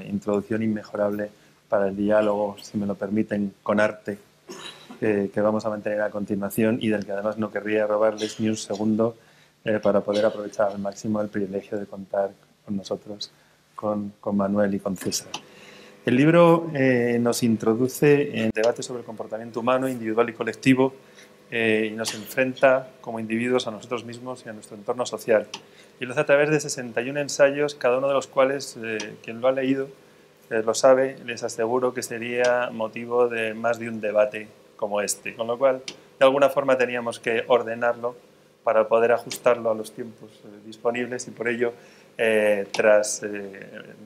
introducción inmejorable para el diálogo, si me lo permiten, con arte, que vamos a mantener a continuación y del que además no querría robarles ni un segundo para poder aprovechar al máximo el privilegio de contar con nosotros, con Manuel y con César. El libro nos introduce en debate sobre el comportamiento humano, individual y colectivo, y nos enfrenta como individuos a nosotros mismos y a nuestro entorno social. Y lo hace a través de 61 ensayos, cada uno de los cuales, quien lo ha leído, lo sabe, les aseguro que sería motivo de más de un debate como este. Con lo cual, de alguna forma teníamos que ordenarlo para poder ajustarlo a los tiempos disponibles y por ello, tras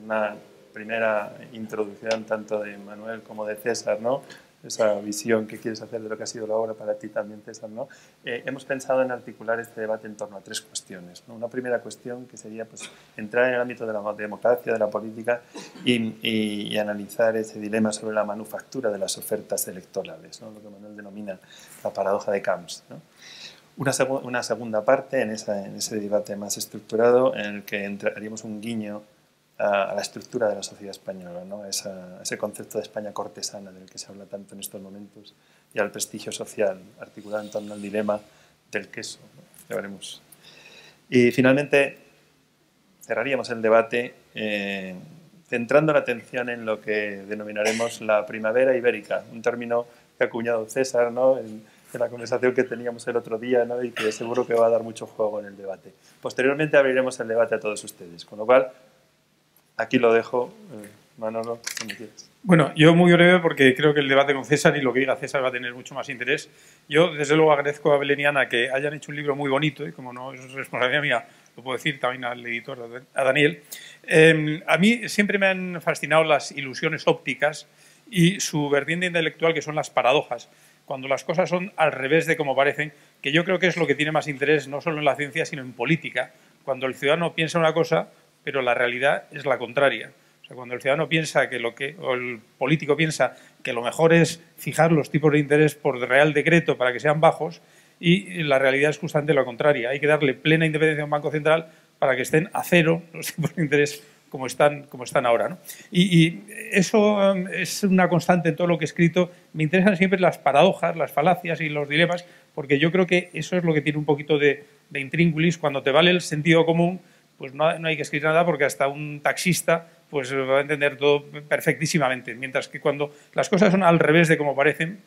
una primera introducción tanto de Manuel como de César, ¿no?, esa visión que quieres hacer de lo que ha sido la obra para ti también, César, ¿no?, hemos pensado en articular este debate en torno a tres cuestiones, ¿no? Una primera cuestión que sería pues, entrar en el ámbito de la democracia, de la política y analizar ese dilema sobre la manufactura de las ofertas electorales, ¿no?, lo que Manuel denomina la paradoja de Camps, ¿no? Una segunda parte en ese debate más estructurado en el que haríamos un guiño a la estructura de la sociedad española, ¿no?, ese concepto de España cortesana del que se habla tanto en estos momentos y al prestigio social articulado en torno al dilema del queso, ¿no? Ya veremos. Y finalmente cerraríamos el debate centrando la atención en lo que denominaremos la primavera ibérica, un término que ha acuñado César, ¿no?, en la conversación que teníamos el otro día, ¿no?, y que seguro que va a dar mucho juego en el debate. Posteriormente abriremos el debate a todos ustedes, con lo cual aquí lo dejo. Manolo, como quieras. Bueno, yo muy breve porque creo que el debate con César y lo que diga César va a tener mucho más interés. Yo, desde luego, agradezco a Belén y Ana que hayan hecho un libro muy bonito y, como no es responsabilidad mía, lo puedo decir también al editor, a Daniel. A mí siempre me han fascinado las ilusiones ópticas y su vertiente intelectual, que son las paradojas, cuando las cosas son al revés de como parecen, que yo creo que es lo que tiene más interés no solo en la ciencia, sino en política, cuando el ciudadano piensa una cosa, pero la realidad es la contraria. O sea, cuando el ciudadano piensa o el político piensa que lo mejor es fijar los tipos de interés por real decreto para que sean bajos, y la realidad es justamente lo contrario. Hay que darle plena independencia a un banco central para que estén a cero los tipos de interés como están ahora, ¿no? Y eso es una constante en todo lo que he escrito. Me interesan siempre las paradojas, las falacias y los dilemas, porque yo creo que eso es lo que tiene un poquito de intríngulis. Cuando te vale el sentido común, pues no hay que escribir nada, porque hasta un taxista pues va a entender todo perfectísimamente, mientras que cuando las cosas son al revés de como parecen.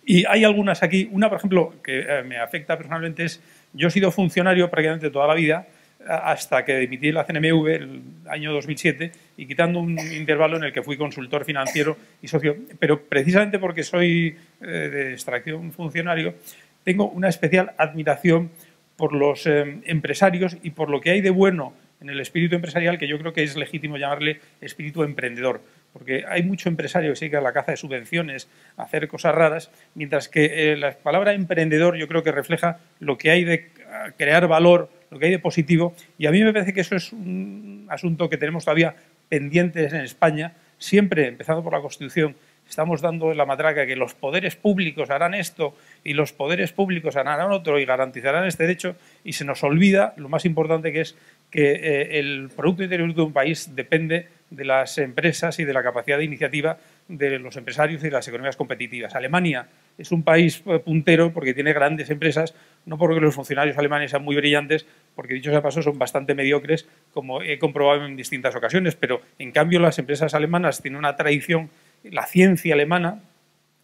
Y hay algunas aquí, una por ejemplo que me afecta personalmente es, yo he sido funcionario prácticamente toda la vida, hasta que dimití la CNMV el año 2007 y quitando un intervalo en el que fui consultor financiero y socio, pero precisamente porque soy de extracción funcionario, tengo una especial admiración por los empresarios y por lo que hay de bueno en el espíritu empresarial, que yo creo que es legítimo llamarle espíritu emprendedor, porque hay mucho empresario que se dedica a la caza de subvenciones, a hacer cosas raras, mientras que la palabra emprendedor yo creo que refleja lo que hay de crear valor, lo que hay de positivo, y a mí me parece que eso es un asunto que tenemos todavía pendientes en España. Siempre, empezando por la Constitución, estamos dando la matraca que los poderes públicos harán esto y los poderes públicos harán otro y garantizarán este derecho, y se nos olvida lo más importante, que es que el Producto Interior de un país depende de las empresas y de la capacidad de iniciativa de los empresarios y de las economías competitivas. Alemania es un país puntero porque tiene grandes empresas, no porque los funcionarios alemanes sean muy brillantes, porque dicho sea paso son bastante mediocres, como he comprobado en distintas ocasiones, pero en cambio las empresas alemanas tienen una tradición, la ciencia alemana.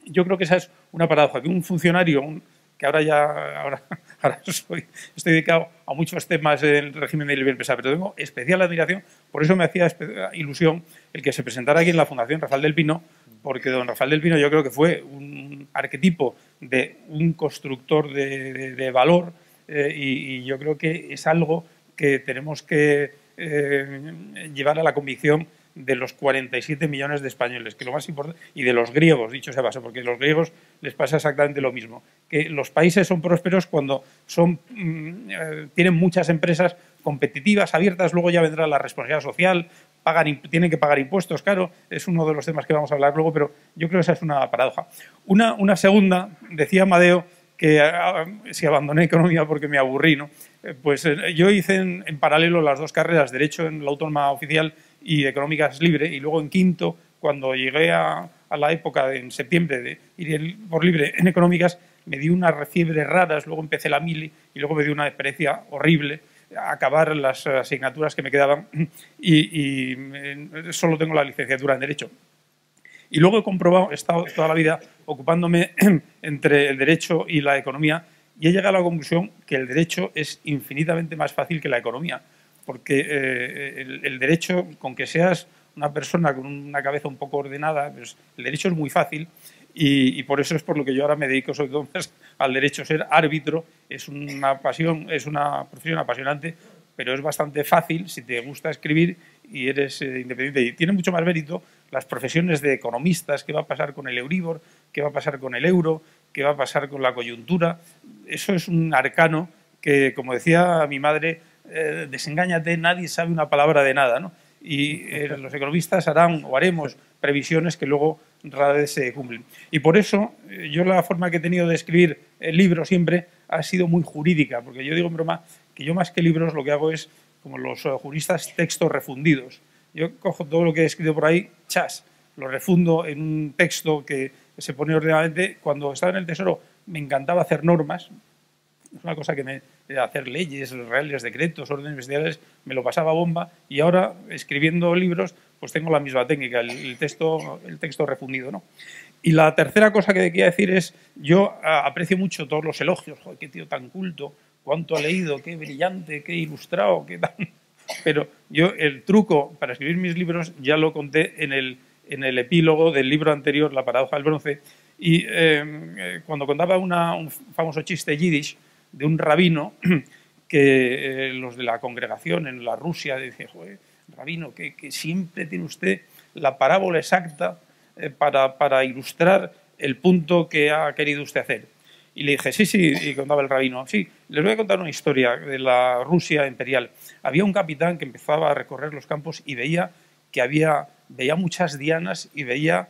Yo creo que esa es una paradoja, que un funcionario, que ahora estoy dedicado a muchos temas del régimen de libre empresa, pero tengo especial admiración, por eso me hacía ilusión el que se presentara aquí en la Fundación Rafael del Pino, porque don Rafael del Pino yo creo que fue un arquetipo de un constructor de valor, y yo creo que es algo que tenemos que llevar a la convicción de los 47 millones de españoles, que lo más importante, y de los griegos, dicho sea paso, porque a los griegos les pasa exactamente lo mismo, que los países son prósperos cuando tienen muchas empresas competitivas, abiertas. Luego ya vendrá la responsabilidad social, tienen que pagar impuestos, claro, es uno de los temas que vamos a hablar luego, pero yo creo que esa es una paradoja. Una segunda, decía Amadeo, que si abandoné economía porque me aburrí, ¿no? Pues yo hice en paralelo las dos carreras, Derecho en la Autónoma Oficial y Económicas libre, y luego en quinto, cuando llegué a la época en septiembre de ir por libre en Económicas, me di unas fiebres raras, luego empecé la mili y luego me dio una experiencia horrible acabar las asignaturas que me quedaban y solo tengo la licenciatura en Derecho. Y luego he comprobado, he estado toda la vida ocupándome entre el Derecho y la Economía y he llegado a la conclusión que el Derecho es infinitamente más fácil que la Economía, porque el Derecho, con que seas una persona con una cabeza un poco ordenada, pues el Derecho es muy fácil y por eso es por lo que yo ahora me dedico sobre todo más al Derecho. Ser árbitro es una pasión, es una profesión apasionante, pero es bastante fácil si te gusta escribir y eres independiente. Y tiene mucho más mérito las profesiones de economistas, qué va a pasar con el Euribor, qué va a pasar con el euro, qué va a pasar con la coyuntura. Eso es un arcano que, como decía mi madre, desengáñate, nadie sabe una palabra de nada, ¿no? Y los economistas harán o haremos previsiones que luego rara vez se cumplen. Y por eso yo la forma que he tenido de escribir el libro siempre ha sido muy jurídica, porque yo digo en broma que yo más que libros lo que hago es, como los juristas, textos refundidos. Yo cojo todo lo que he escrito por ahí, lo refundo en un texto que se pone ordenadamente. Cuando estaba en el Tesoro me encantaba hacer normas, es una cosa que hacer leyes, reales decretos, órdenes ministeriales, me lo pasaba bomba y ahora escribiendo libros pues tengo la misma técnica, el texto refundido, ¿no? Y la tercera cosa que quería decir es, yo aprecio mucho todos los elogios, joder, qué tío tan culto, cuánto ha leído, qué brillante, qué ilustrado, qué tan... Pero yo el truco para escribir mis libros ya lo conté en el epílogo del libro anterior, La paradoja del bronce, y cuando contaba un famoso chiste yiddish de un rabino que los de la congregación en la Rusia decían, joder, rabino, que siempre tiene usted la parábola exacta para ilustrar el punto que ha querido usted hacer. Y le dije, sí, y contaba el rabino, sí, les voy a contar una historia de la Rusia imperial. Había un capitán que empezaba a recorrer los campos y veía muchas dianas y veía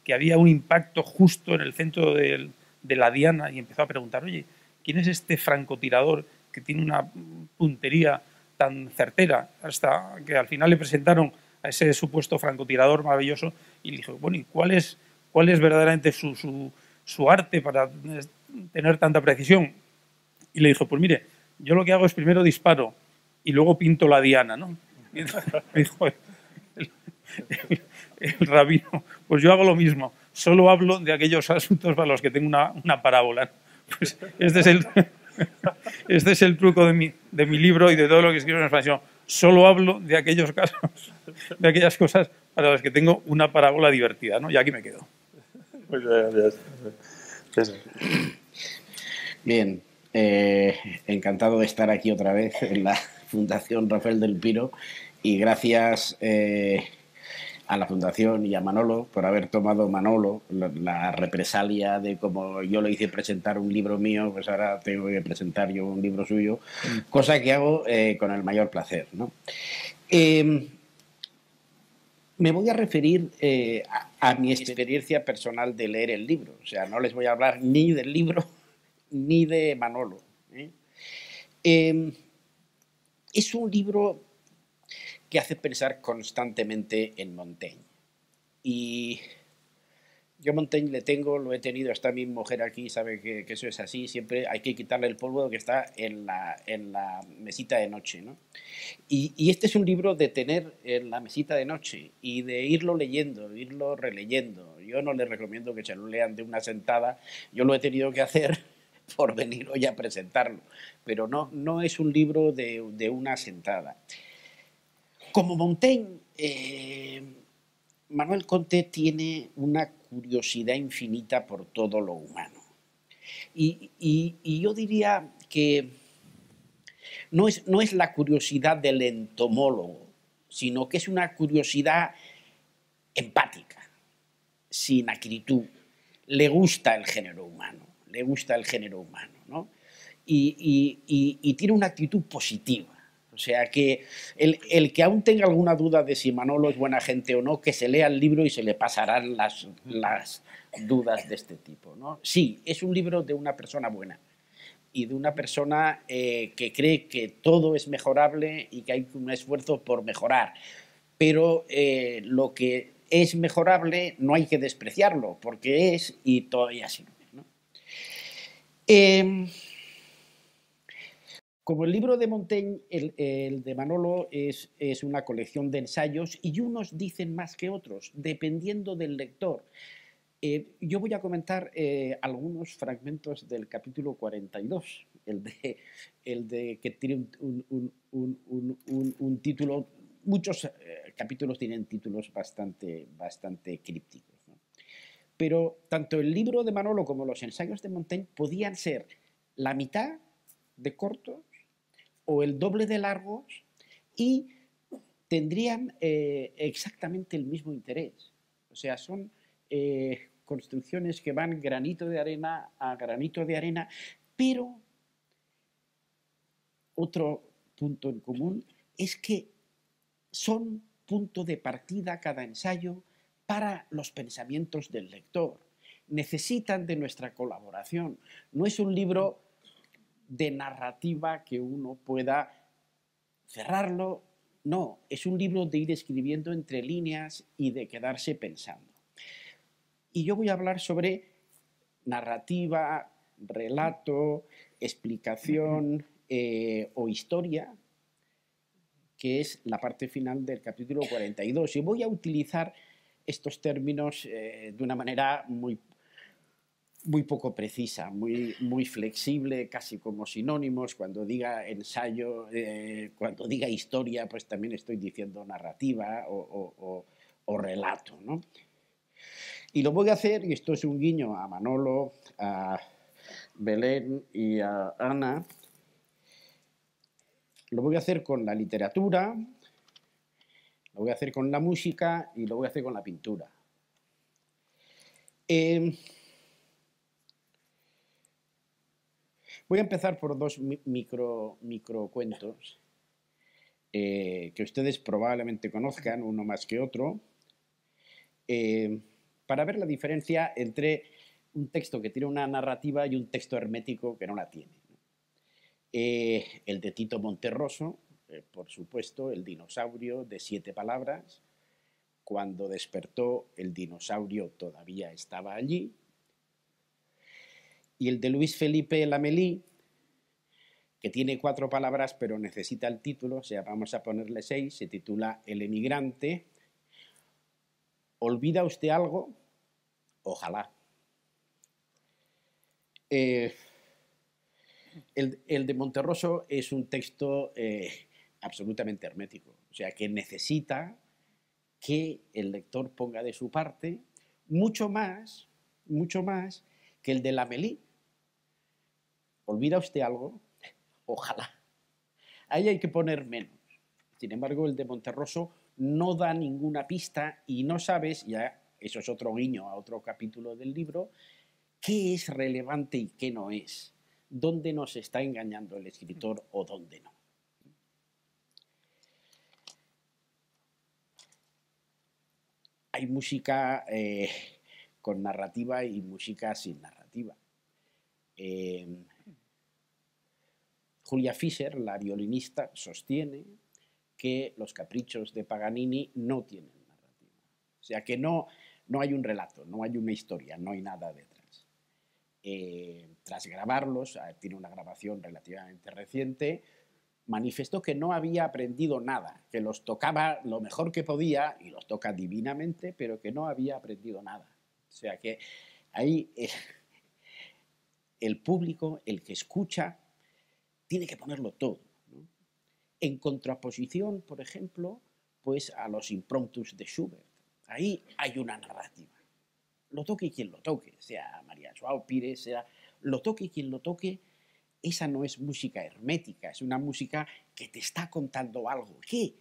que había un impacto justo en el centro de la diana y empezó a preguntar, oye, ¿quién es este francotirador que tiene una puntería tan certera? Hasta que al final le presentaron a ese supuesto francotirador maravilloso y le dijo, bueno, ¿y cuál es verdaderamente su arte para tener tanta precisión? Y le dijo, pues mire, yo lo que hago es primero disparo y luego pinto la diana, ¿no? Y me dijo el rabino, pues yo hago lo mismo, solo hablo de aquellos asuntos para los que tengo una parábola. Pues este es el truco de mi libro y de todo lo que escribo en expansión. Solo hablo de aquellos casos, de aquellas cosas para las que tengo una parábola divertida, ¿no? Y aquí me quedo. Muchas gracias. Bien, encantado de estar aquí otra vez en la Fundación Rafael del Pino y gracias a la Fundación y a Manolo por haber tomado la represalia de como yo le hice presentar un libro mío, pues ahora tengo que presentar yo un libro suyo, cosa que hago con el mayor placer, ¿no? Me voy a referir a mi experiencia personal de leer el libro, o sea, no les voy a hablar ni del libro ni de Manolo. Es un libro que hace pensar constantemente en Montaigne. Y yo a Montaigne lo he tenido, hasta mi mujer aquí sabe que eso es así, siempre hay que quitarle el polvo que está en la mesita de noche, ¿no? Y este es un libro de tener en la mesita de noche y de irlo leyendo, irlo releyendo. Yo no les recomiendo que se lo lean de una sentada, yo lo he tenido que hacer por venir hoy a presentarlo, pero no es un libro de una sentada. Como Montaigne, Manuel Conte tiene una curiosidad infinita por todo lo humano. Y yo diría que no es la curiosidad del entomólogo, sino que es una curiosidad empática, sin acritud. Le gusta el género humano, ¿no? Y tiene una actitud positiva. O sea, que el que aún tenga alguna duda de si Manolo es buena gente o no, que se lea el libro y se le pasarán las dudas de este tipo, ¿no? Sí, es un libro de una persona buena y de una persona que cree que todo es mejorable y que hay un esfuerzo por mejorar. pero lo que es mejorable no hay que despreciarlo, porque es y todavía sirve, ¿no? Como el libro de Montaigne, el de Manolo es una colección de ensayos y unos dicen más que otros, dependiendo del lector. Yo voy a comentar algunos fragmentos del capítulo 42, el de que tiene un título. Muchos capítulos tienen títulos bastante crípticos, ¿no? Pero tanto el libro de Manolo como los ensayos de Montaigne podían ser la mitad de cortos o el doble de largos y tendrían exactamente el mismo interés. O sea, son construcciones que van granito de arena a granito de arena, pero otro punto en común es que son punto de partida cada ensayo para los pensamientos del lector. Necesitan de nuestra colaboración. No es un libro de narrativa que uno pueda cerrarlo. No, es un libro de ir escribiendo entre líneas y de quedarse pensando. Y yo voy a hablar sobre narrativa, relato, explicación o historia, que es la parte final del capítulo 42. Y voy a utilizar estos términos de una manera muy poco precisa, muy flexible, casi como sinónimos. Cuando diga ensayo, cuando diga historia, pues también estoy diciendo narrativa o relato, ¿no? Y lo voy a hacer, y esto es un guiño a Manolo, a Belén y a Ana, lo voy a hacer con la literatura, lo voy a hacer con la música y lo voy a hacer con la pintura. Voy a empezar por dos microcuentos que ustedes probablemente conozcan, uno más que otro, para ver la diferencia entre un texto que tiene una narrativa y un texto hermético que no la tiene. El de Tito Monterroso, por supuesto, El dinosaurio de 7 palabras. Cuando despertó, el dinosaurio todavía estaba allí. Y el de Luis Felipe Lamelí, que tiene 4 palabras, pero necesita el título, o sea, vamos a ponerle 6, se titula El emigrante. ¿Olvida usted algo? Ojalá. El de Monterroso es un texto absolutamente hermético, o sea, que necesita que el lector ponga de su parte mucho más que el de Lamelí. ¿Olvida usted algo? Ojalá. Ahí hay que poner menos. Sin embargo, el de Monterroso no da ninguna pista y no sabes, ya eso es otro guiño a otro capítulo del libro, qué es relevante y qué no es, dónde nos está engañando el escritor o dónde no. Hay música con narrativa y música sin narrativa. Julia Fischer, la violinista, sostiene que los caprichos de Paganini no tienen narrativa. O sea, que no hay un relato, no hay una historia, no hay nada detrás. Tras grabarlos, tiene una grabación relativamente reciente, manifestó que no había aprendido nada, que los tocaba lo mejor que podía, y los toca divinamente, pero que no había aprendido nada. O sea que ahí el público, el que escucha, tiene que ponerlo todo, ¿no? En contraposición, por ejemplo, pues a los impromptus de Schubert. Ahí hay una narrativa. Lo toque quien lo toque, sea María Joao Pires, sea lo toque quien lo toque, esa no es música hermética, es una música que te está contando algo. ¿Qué?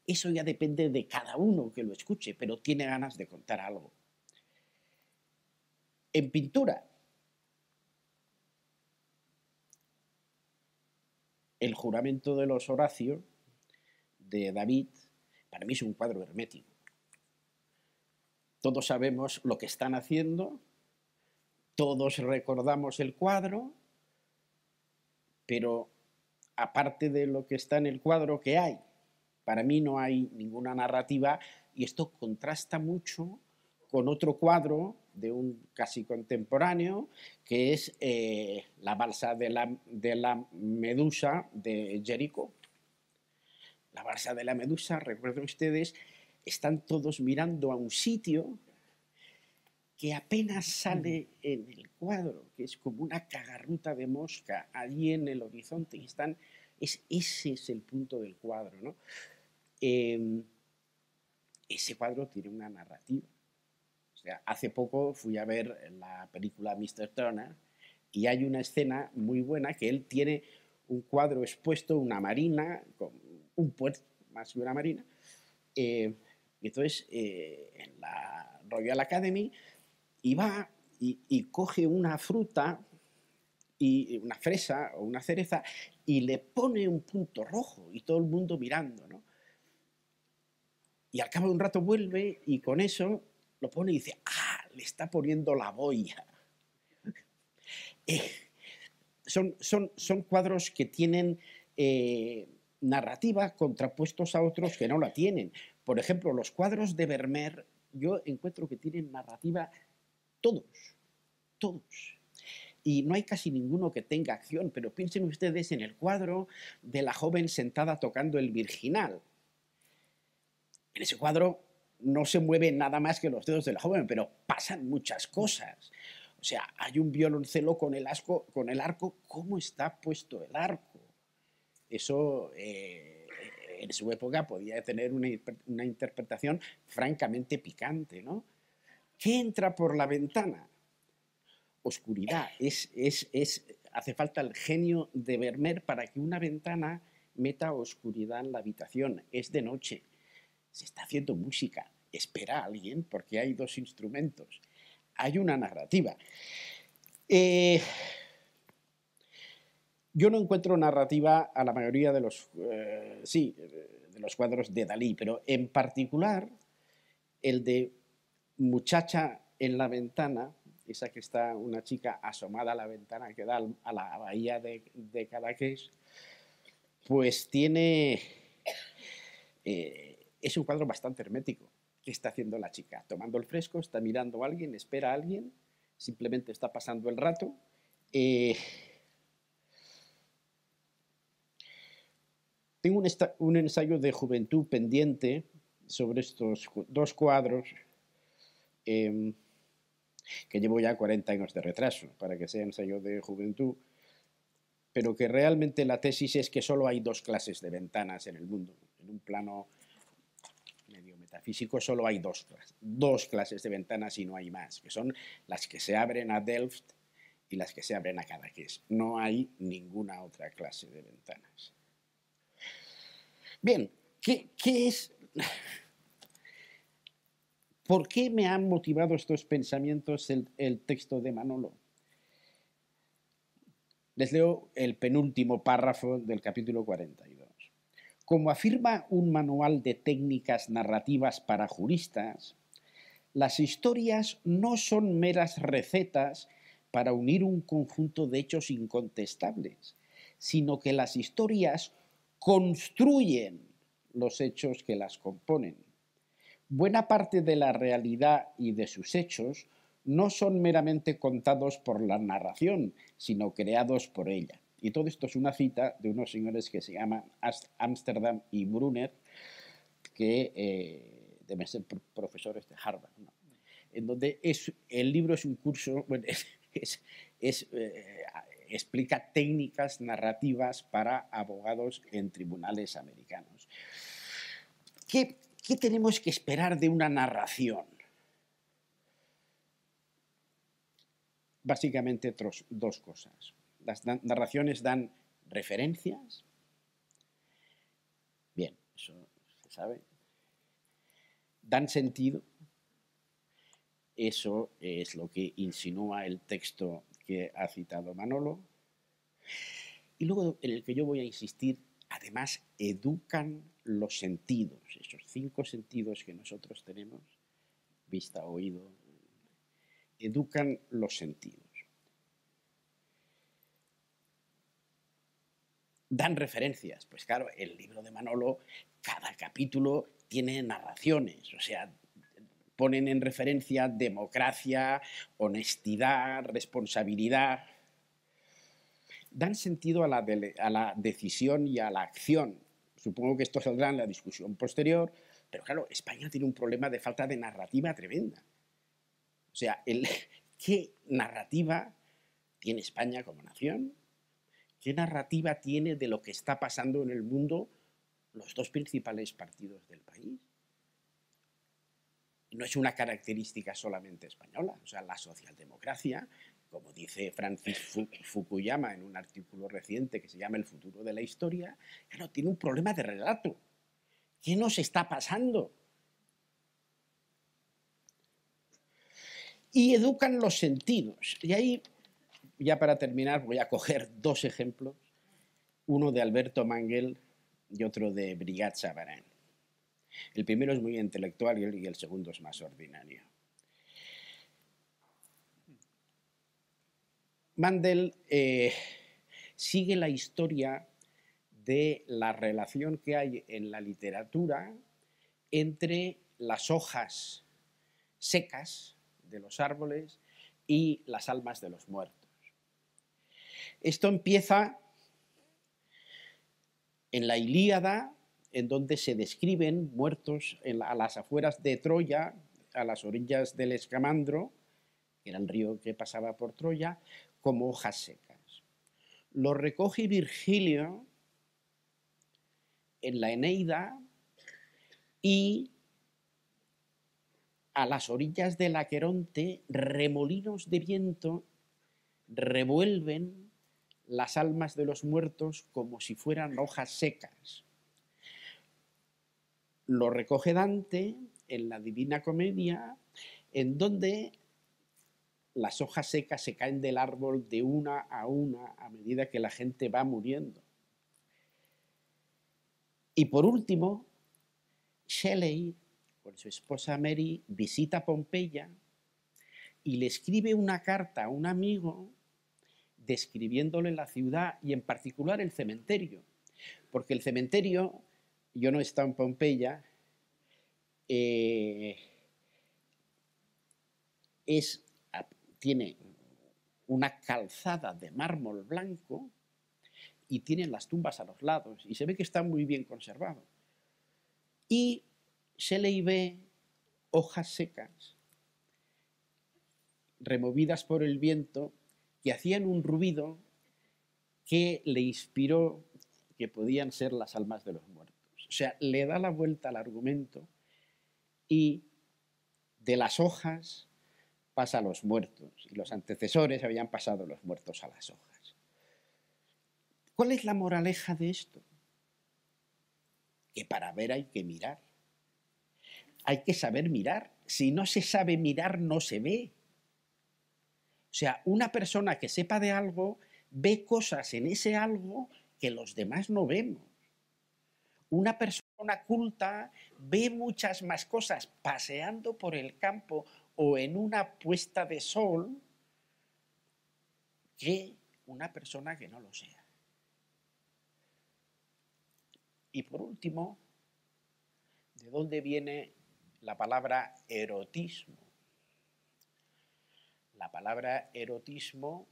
Eso ya depende de cada uno que lo escuche, pero tiene ganas de contar algo. En pintura, el juramento de los Horacios de David, para mí es un cuadro hermético. Todos sabemos lo que están haciendo, todos recordamos el cuadro, pero aparte de lo que está en el cuadro, ¿qué hay? Para mí no hay ninguna narrativa y esto contrasta mucho con otro cuadro de un casi contemporáneo, que es La balsa de la Medusa de Géricault. La balsa de la Medusa, recuerden ustedes, están todos mirando a un sitio que apenas sale en el cuadro, que es como una cagarruta de mosca allí en el horizonte, y ese es el punto del cuadro, ¿no? Ese cuadro tiene una narrativa. O sea, hace poco fui a ver la película Mr. Turner y hay una escena muy buena que él tiene un cuadro expuesto, una marina, con un puerto más que una marina, y entonces en la Royal Academy y va y coge una fruta, y una fresa o una cereza, y le pone un punto rojo y todo el mundo mirando, ¿no? Y al cabo de un rato vuelve y con eso lo pone y dice, le está poniendo la boya. Son cuadros que tienen narrativa contrapuestos a otros que no la tienen. Por ejemplo, los cuadros de Vermeer, yo encuentro que tienen narrativa todos. Y no hay casi ninguno que tenga acción, pero piensen ustedes en el cuadro de la joven sentada tocando el virginal. En ese cuadro no se mueven nada más que los dedos de la joven, pero pasan muchas cosas. O sea, hay un violoncelo con el arco. ¿Cómo está puesto el arco? Eso en su época podía tener una interpretación francamente picante, ¿no? ¿Qué entra por la ventana? Oscuridad. Hace falta el genio de Vermeer para que una ventana meta oscuridad en la habitación. Es de noche. Se está haciendo música. Espera a alguien porque hay dos instrumentos. Hay una narrativa. Yo no encuentro narrativa a la mayoría de los cuadros de Dalí, pero en particular el de Muchacha en la ventana, esa que está una chica asomada a la ventana que da a la bahía de Cadaqués, pues es un cuadro bastante hermético. ¿Qué está haciendo la chica? Tomando el fresco, está mirando a alguien, espera a alguien, simplemente está pasando el rato. Tengo un ensayo de juventud pendiente sobre estos dos cuadros que llevo ya 40 años de retraso para que sea ensayo de juventud, pero que realmente la tesis es que solo hay dos clases de ventanas en el mundo. En un plano medio metafísico solo hay dos clases de ventanas y no hay más, que son las que se abren a Delft y las que se abren a Cadaqués. No hay ninguna otra clase de ventanas. Bien, ¿qué es? ¿Por qué me han motivado estos pensamientos el texto de Manolo? Les leo el penúltimo párrafo del capítulo 42. Como afirma un manual de técnicas narrativas para juristas, las historias no son meras recetas para unir un conjunto de hechos incontestables, sino que las historias construyen los hechos que las componen. Buena parte de la realidad y de sus hechos no son meramente contados por la narración, sino creados por ella. Y todo esto es una cita de unos señores que se llaman Amsterdam y Brunner, que deben ser profesores de Harvard, ¿no? En donde el libro es un curso, bueno, explica técnicas narrativas para abogados en tribunales americanos. ¿Qué tenemos que esperar de una narración? Básicamente dos cosas. Las narraciones dan referencias. Bien, eso se sabe. Dan sentido. Eso es lo que insinúa el texto que ha citado Manolo. Y luego, en el que yo voy a insistir, además educan los sentidos, esos 5 sentidos que nosotros tenemos, vista, oído, educan los sentidos. dan referencias. Pues claro, el libro de Manolo, cada capítulo tiene narraciones, o sea, ponen en referencia democracia, honestidad, responsabilidad. Dan sentido a la decisión y a la acción. Supongo que esto saldrá en la discusión posterior, pero claro, España tiene un problema de falta de narrativa tremenda. O sea, ¿qué narrativa tiene España como nación? ¿Qué narrativa tiene de lo que está pasando en el mundo los dos principales partidos del país? No es una característica solamente española. O sea, la socialdemocracia, como dice Francis Fukuyama en un artículo reciente que se llama El futuro de la historia, claro, tiene un problema de relato. ¿Qué nos está pasando? Y educan los sentidos. Y ahí, ya para terminar, voy a coger dos ejemplos, uno de Alberto Manguel y otro de Brigat Savarin. El primero es muy intelectual y el segundo es más ordinario. Mandel sigue la historia de la relación que hay en la literatura entre las hojas secas de los árboles y las almas de los muertos. Esto empieza en la Ilíada, en donde se describen muertos a las afueras de Troya, a las orillas del Escamandro, que era el río que pasaba por Troya, como hojas secas. Lo recoge Virgilio en la Eneida y a las orillas del Aqueronte, remolinos de viento revuelven las almas de los muertos como si fueran hojas secas. Lo recoge Dante en la Divina Comedia, en donde las hojas secas se caen del árbol de una a medida que la gente va muriendo. Y por último, Shelley, con su esposa Mary, visita Pompeya y le escribe una carta a un amigo describiéndole la ciudad y en particular el cementerio. Porque el cementerio, yo no he estado en Pompeya, tiene una calzada de mármol blanco y tiene las tumbas a los lados y se ve que está muy bien conservado. Y Shelley ve hojas secas removidas por el viento que hacían un ruido que le inspiró que podían ser las almas de los muertos. O sea, le da la vuelta al argumento y de las hojas pasa a los muertos y los antecesores habían pasado los muertos a las hojas. ¿Cuál es la moraleja de esto? Que para ver hay que mirar. Hay que saber mirar. Si no se sabe mirar, no se ve. O sea, una persona que sepa de algo ve cosas en ese algo que los demás no vemos. Una persona culta ve muchas más cosas paseando por el campo o en una puesta de sol que una persona que no lo sea. Y por último, ¿de dónde viene la palabra erotismo? La palabra erotismo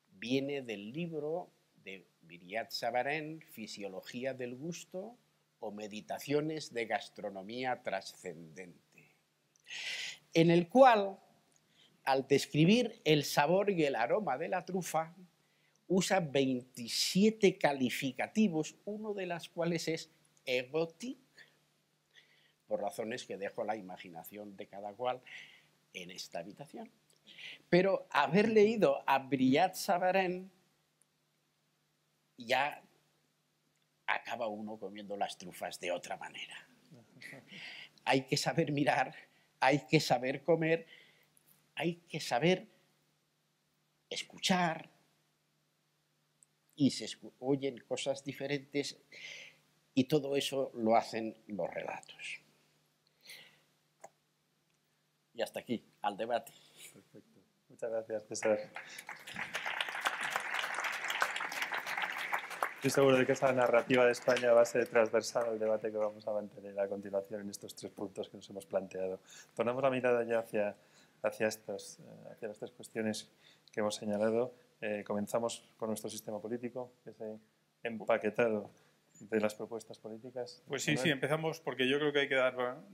viene del libro de Brigat Savarin, Fisiología del gusto o Meditaciones de gastronomía trascendente, en el cual, al describir el sabor y el aroma de la trufa, usa 27 calificativos, uno de los cuales es erotic, por razones que dejo a la imaginación de cada cual en esta habitación. Pero haber leído a Brigat Savarin, ya acaba uno comiendo las trufas de otra manera. Hay que saber mirar, hay que saber comer, hay que saber escuchar y se oyen cosas diferentes y todo eso lo hacen los relatos. Y hasta aquí, al debate. Perfecto. Muchas gracias, César. Estoy seguro de que esa narrativa de España va a ser transversal al debate que vamos a mantener a continuación en estos 3 puntos que nos hemos planteado. Tornamos la mirada ya hacia estas cuestiones que hemos señalado. Comenzamos con nuestro sistema político, ese empaquetado de las propuestas políticas. Pues sí, empezamos porque yo creo que hay que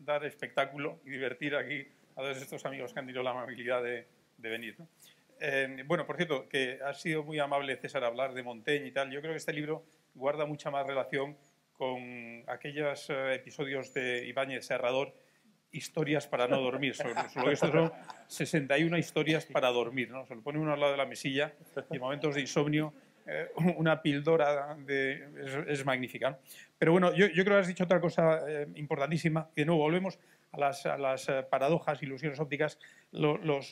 dar espectáculo y divertir aquí a todos estos amigos que han tenido la amabilidad de venir, ¿no? Bueno, por cierto, que ha sido muy amable César hablar de Montaigne y tal. Yo creo que este libro guarda mucha más relación con aquellos episodios de Ibáñez Serrador, historias para no dormir. Solo que estos son 61 historias para dormir, ¿no? Se lo pone uno al lado de la mesilla y en momentos de insomnio una píldora es magnífica, ¿no? Pero bueno, yo creo que has dicho otra cosa importantísima, que de nuevo volvemos a las paradojas, ilusiones ópticas. Los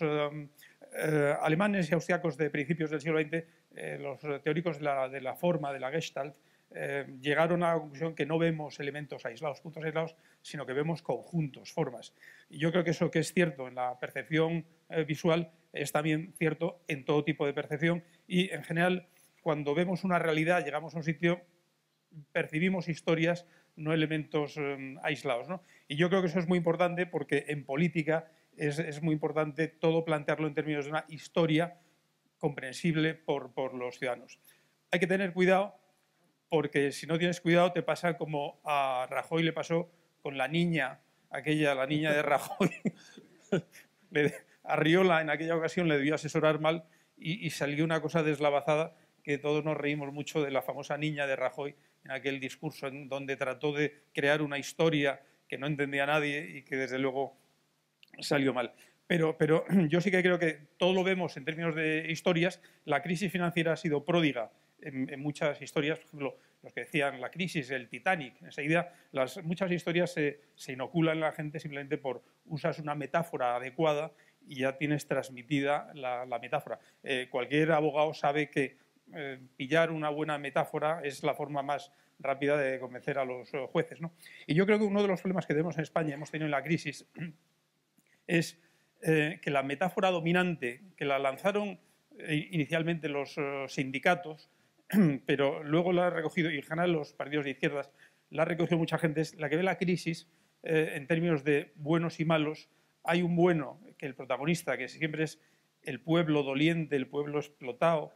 alemanes y austriacos de principios del siglo XX, los teóricos de la forma, de la Gestalt, llegaron a la conclusión que no vemos elementos aislados, puntos aislados, sino que vemos conjuntos, formas. Y yo creo que eso que es cierto en la percepción visual es también cierto en todo tipo de percepción y, en general, cuando vemos una realidad, llegamos a un sitio, percibimos historias, no elementos aislados, ¿no? Y yo creo que eso es muy importante porque en política es muy importante todo plantearlo en términos de una historia comprensible por los ciudadanos. Hay que tener cuidado porque si no tienes cuidado te pasa como a Rajoy le pasó con la niña, la niña de Rajoy. A Riola en aquella ocasión le debió asesorar mal y salió una cosa deslavazada que todos nos reímos mucho de la famosa niña de Rajoy en aquel discurso en donde trató de crear una historia que no entendía nadie y que desde luego salió mal. Pero yo sí que creo que todo lo vemos en términos de historias. La crisis financiera ha sido pródiga en muchas historias, por ejemplo, los que decían la crisis, el Titanic. Enseguida, muchas historias se inoculan en la gente simplemente por usas una metáfora adecuada y ya tienes transmitida la metáfora. Cualquier abogado sabe que pillar una buena metáfora es la forma más rápida de convencer a los jueces, ¿no? Y yo creo que uno de los problemas que tenemos en España, hemos tenido en la crisis, es que la metáfora dominante, que la lanzaron inicialmente los sindicatos, pero luego la ha recogido, y en general los partidos de izquierdas, la ha recogido mucha gente, es la que ve la crisis en términos de buenos y malos. Hay un bueno, que el protagonista, que siempre es el pueblo doliente, el pueblo explotado.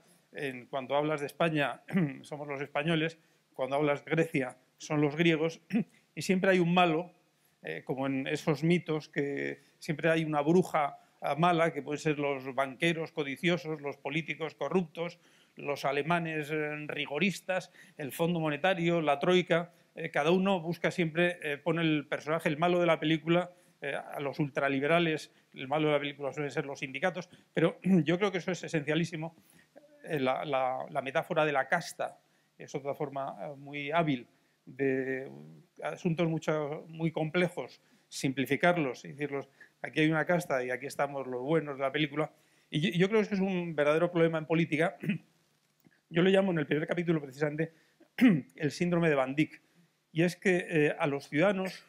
Cuando hablas de España, somos los españoles, cuando hablas de Grecia, son los griegos, y siempre hay un malo, como en esos mitos, que siempre hay una bruja mala, que pueden ser los banqueros codiciosos, los políticos corruptos, los alemanes rigoristas, el Fondo Monetario, la Troika. Cada uno busca siempre, pone el personaje, el malo de la película, a los ultraliberales, el malo de la película suelen ser los sindicatos, pero yo creo que eso es esencialísimo. La metáfora de la casta es otra forma muy hábil de asuntos muy complejos, simplificarlos y decirlos, aquí hay una casta y aquí estamos los buenos de la película. Y yo creo que eso es un verdadero problema en política. Yo lo llamo en el primer capítulo precisamente el síndrome de Van Dyck. Y es que a los ciudadanos,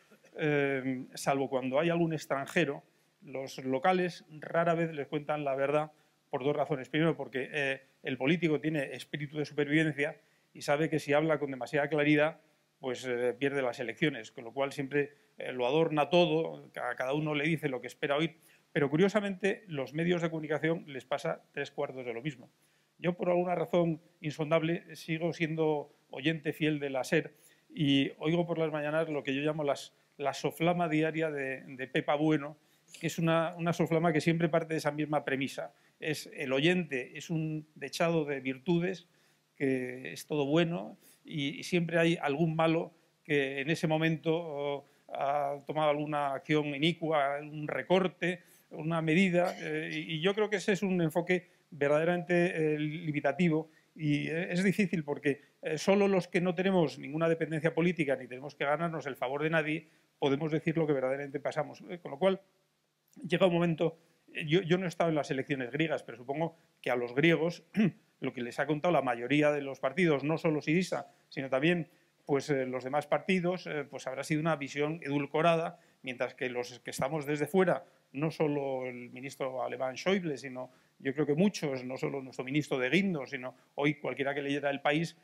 salvo cuando hay algún extranjero, los locales rara vez les cuentan la verdad por dos razones. Primero, porque el político tiene espíritu de supervivencia y sabe que si habla con demasiada claridad, pues pierde las elecciones, con lo cual siempre lo adorna todo, a cada uno le dice lo que espera oír. Pero curiosamente, los medios de comunicación les pasa 3/4 de lo mismo. Yo, por alguna razón insondable, sigo siendo oyente fiel de la SER y oigo por las mañanas lo que yo llamo la soflama diaria de Pepa Bueno, que es una soflama que siempre parte de esa misma premisa. El oyente es un dechado de virtudes, que es todo bueno, y siempre hay algún malo que en ese momento ha tomado alguna acción inicua, un recorte, una medida, y yo creo que ese es un enfoque verdaderamente limitativo. Y es difícil porque solo los que no tenemos ninguna dependencia política ni tenemos que ganarnos el favor de nadie podemos decir lo que verdaderamente pasamos. Con lo cual, llega un momento. Yo no he estado en las elecciones griegas, pero supongo que a los griegos lo que les ha contado la mayoría de los partidos, no solo Syriza, sino también pues, los demás partidos, pues habrá sido una visión edulcorada, mientras que los que estamos desde fuera, no solo el ministro alemán Schäuble, sino yo creo que muchos, no solo nuestro ministro de Guindos, sino hoy cualquiera que leyera El País,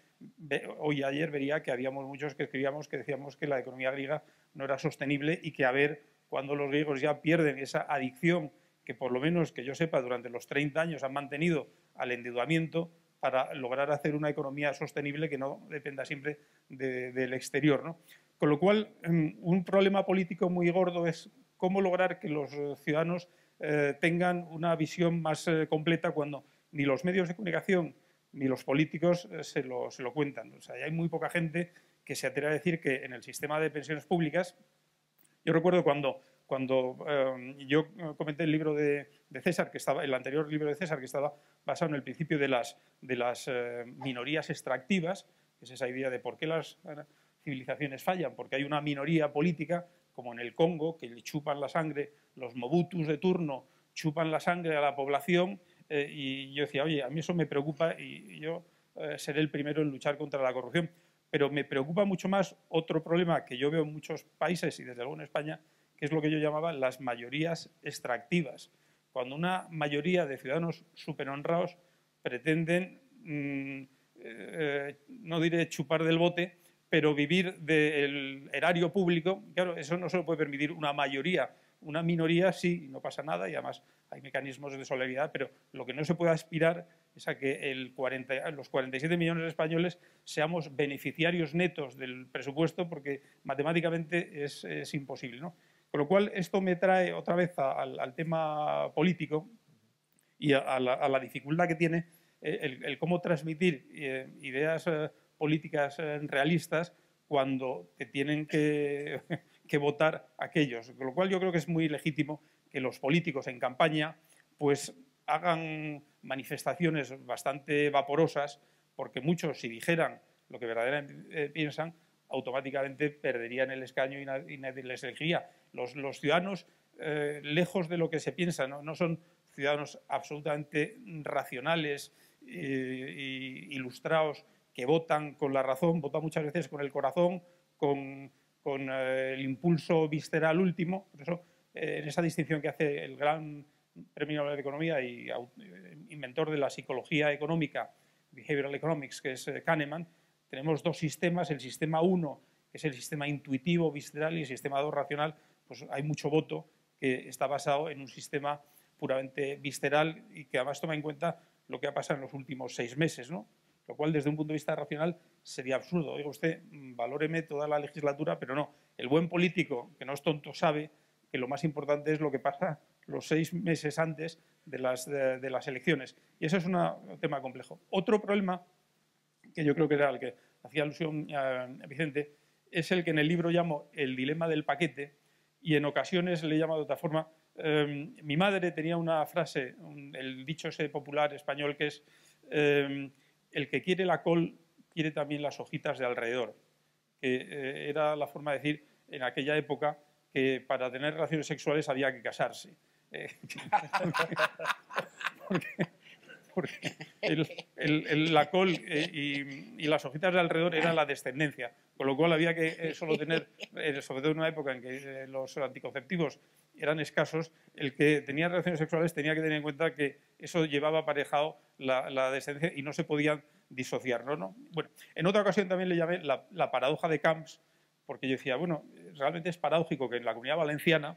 hoy ayer vería que habíamos muchos que escribíamos que decíamos que la economía griega no era sostenible y que a ver cuando los griegos ya pierden esa adicción que por lo menos que yo sepa durante los 30 años han mantenido al endeudamiento para lograr hacer una economía sostenible que no dependa siempre del exterior, ¿no? Con lo cual, un problema político muy gordo es cómo lograr que los ciudadanos tengan una visión más completa cuando ni los medios de comunicación ni los políticos se lo cuentan. O sea, hay muy poca gente que se atreve a decir que en el sistema de pensiones públicas, yo recuerdo cuando yo comenté el libro de César, que estaba, el anterior libro de César, que estaba basado en el principio de las minorías extractivas, que es esa idea de por qué las civilizaciones fallan, porque hay una minoría política, como en el Congo, que le chupan la sangre, los mobutus de turno chupan la sangre a la población, y yo decía, oye, a mí eso me preocupa y yo seré el primero en luchar contra la corrupción. Pero me preocupa mucho más otro problema que yo veo en muchos países y desde luego en España, que es lo que yo llamaba las mayorías extractivas. Cuando una mayoría de ciudadanos superhonrados pretenden, no diré chupar del bote, pero vivir del erario público, claro, eso no se lo puede permitir una mayoría. Una minoría sí, no pasa nada y además hay mecanismos de solidaridad, pero lo que no se puede aspirar es a que los 47 millones de españoles seamos beneficiarios netos del presupuesto porque matemáticamente es imposible, ¿no? Con lo cual, esto me trae otra vez al tema político y a la dificultad que tiene el cómo transmitir ideas políticas realistas cuando te tienen que votar aquellos. Con lo cual yo creo que es muy legítimo que los políticos en campaña pues hagan manifestaciones bastante vaporosas, porque muchos, si dijeran lo que verdaderamente piensan, automáticamente perderían el escaño y nadie les elegiría. Los ciudadanos, lejos de lo que se piensa, no son ciudadanos absolutamente racionales e ilustrados que votan con la razón, votan muchas veces con el corazón, con el impulso visceral último. Por eso, en esa distinción que hace el gran premio Nobel de Economía y inventor de la psicología económica, Behavioral Economics, que es Kahneman, tenemos dos sistemas. El sistema 1, que es el sistema intuitivo, visceral, y el sistema 2, racional, pues hay mucho voto que está basado en un sistema puramente visceral y que además toma en cuenta lo que ha pasado en los últimos 6 meses, ¿no? Lo cual, desde un punto de vista racional, sería absurdo. Oiga usted, valóreme toda la legislatura, pero no. El buen político, que no es tonto, sabe que lo más importante es lo que pasa los 6 meses antes de las elecciones. Y eso es un tema complejo. Otro problema, que yo creo que era el que hacía alusión Vicente, es el que en el libro llamo el dilema del paquete, y en ocasiones le he llamado de otra forma. Mi madre tenía una frase, el dicho ese popular español, que es el que quiere la col quiere también las hojitas de alrededor, que era la forma de decir en aquella época que para tener relaciones sexuales había que casarse. Porque la col y las hojitas de alrededor eran la descendencia, con lo cual había que solo tener, sobre todo en una época en que los anticonceptivos eran escasos, el que tenía relaciones sexuales tenía que tener en cuenta que eso llevaba aparejado la descendencia y no se podían disociar, ¿no? Bueno, en otra ocasión también le llamé la paradoja de Camps, porque yo decía, bueno, realmente es paradójico que en la Comunidad Valenciana,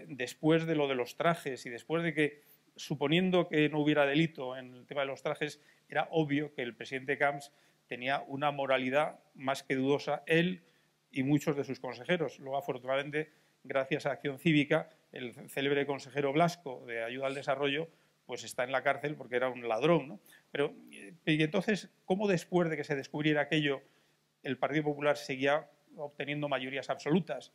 después de lo de los trajes y después de que, suponiendo que no hubiera delito en el tema de los trajes, era obvio que el presidente Camps tenía una moralidad más que dudosa, él y muchos de sus consejeros. Luego, afortunadamente, gracias a Acción Cívica, el célebre consejero Blasco de Ayuda al Desarrollo pues está en la cárcel porque era un ladrón, ¿no? Pero, y entonces, ¿cómo después de que se descubriera aquello el Partido Popular seguía obteniendo mayorías absolutas?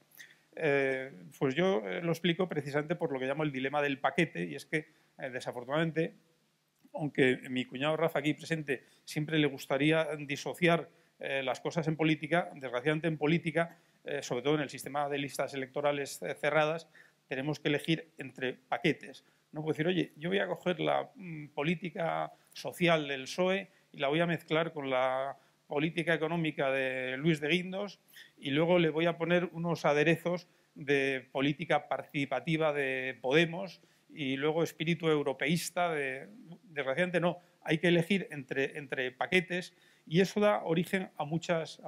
Pues yo lo explico precisamente por lo que llamo el dilema del paquete, y es que, desafortunadamente, aunque mi cuñado Rafa aquí presente siempre le gustaría disociar las cosas en política, desgraciadamente en política, sobre todo en el sistema de listas electorales cerradas, tenemos que elegir entre paquetes. No puedo decir, oye, yo voy a coger la política social del PSOE y la voy a mezclar con la política económica de Luis de Guindos y luego le voy a poner unos aderezos de política participativa de Podemos y luego espíritu europeísta. Desgraciadamente no, hay que elegir entre paquetes Y eso da origen a muchas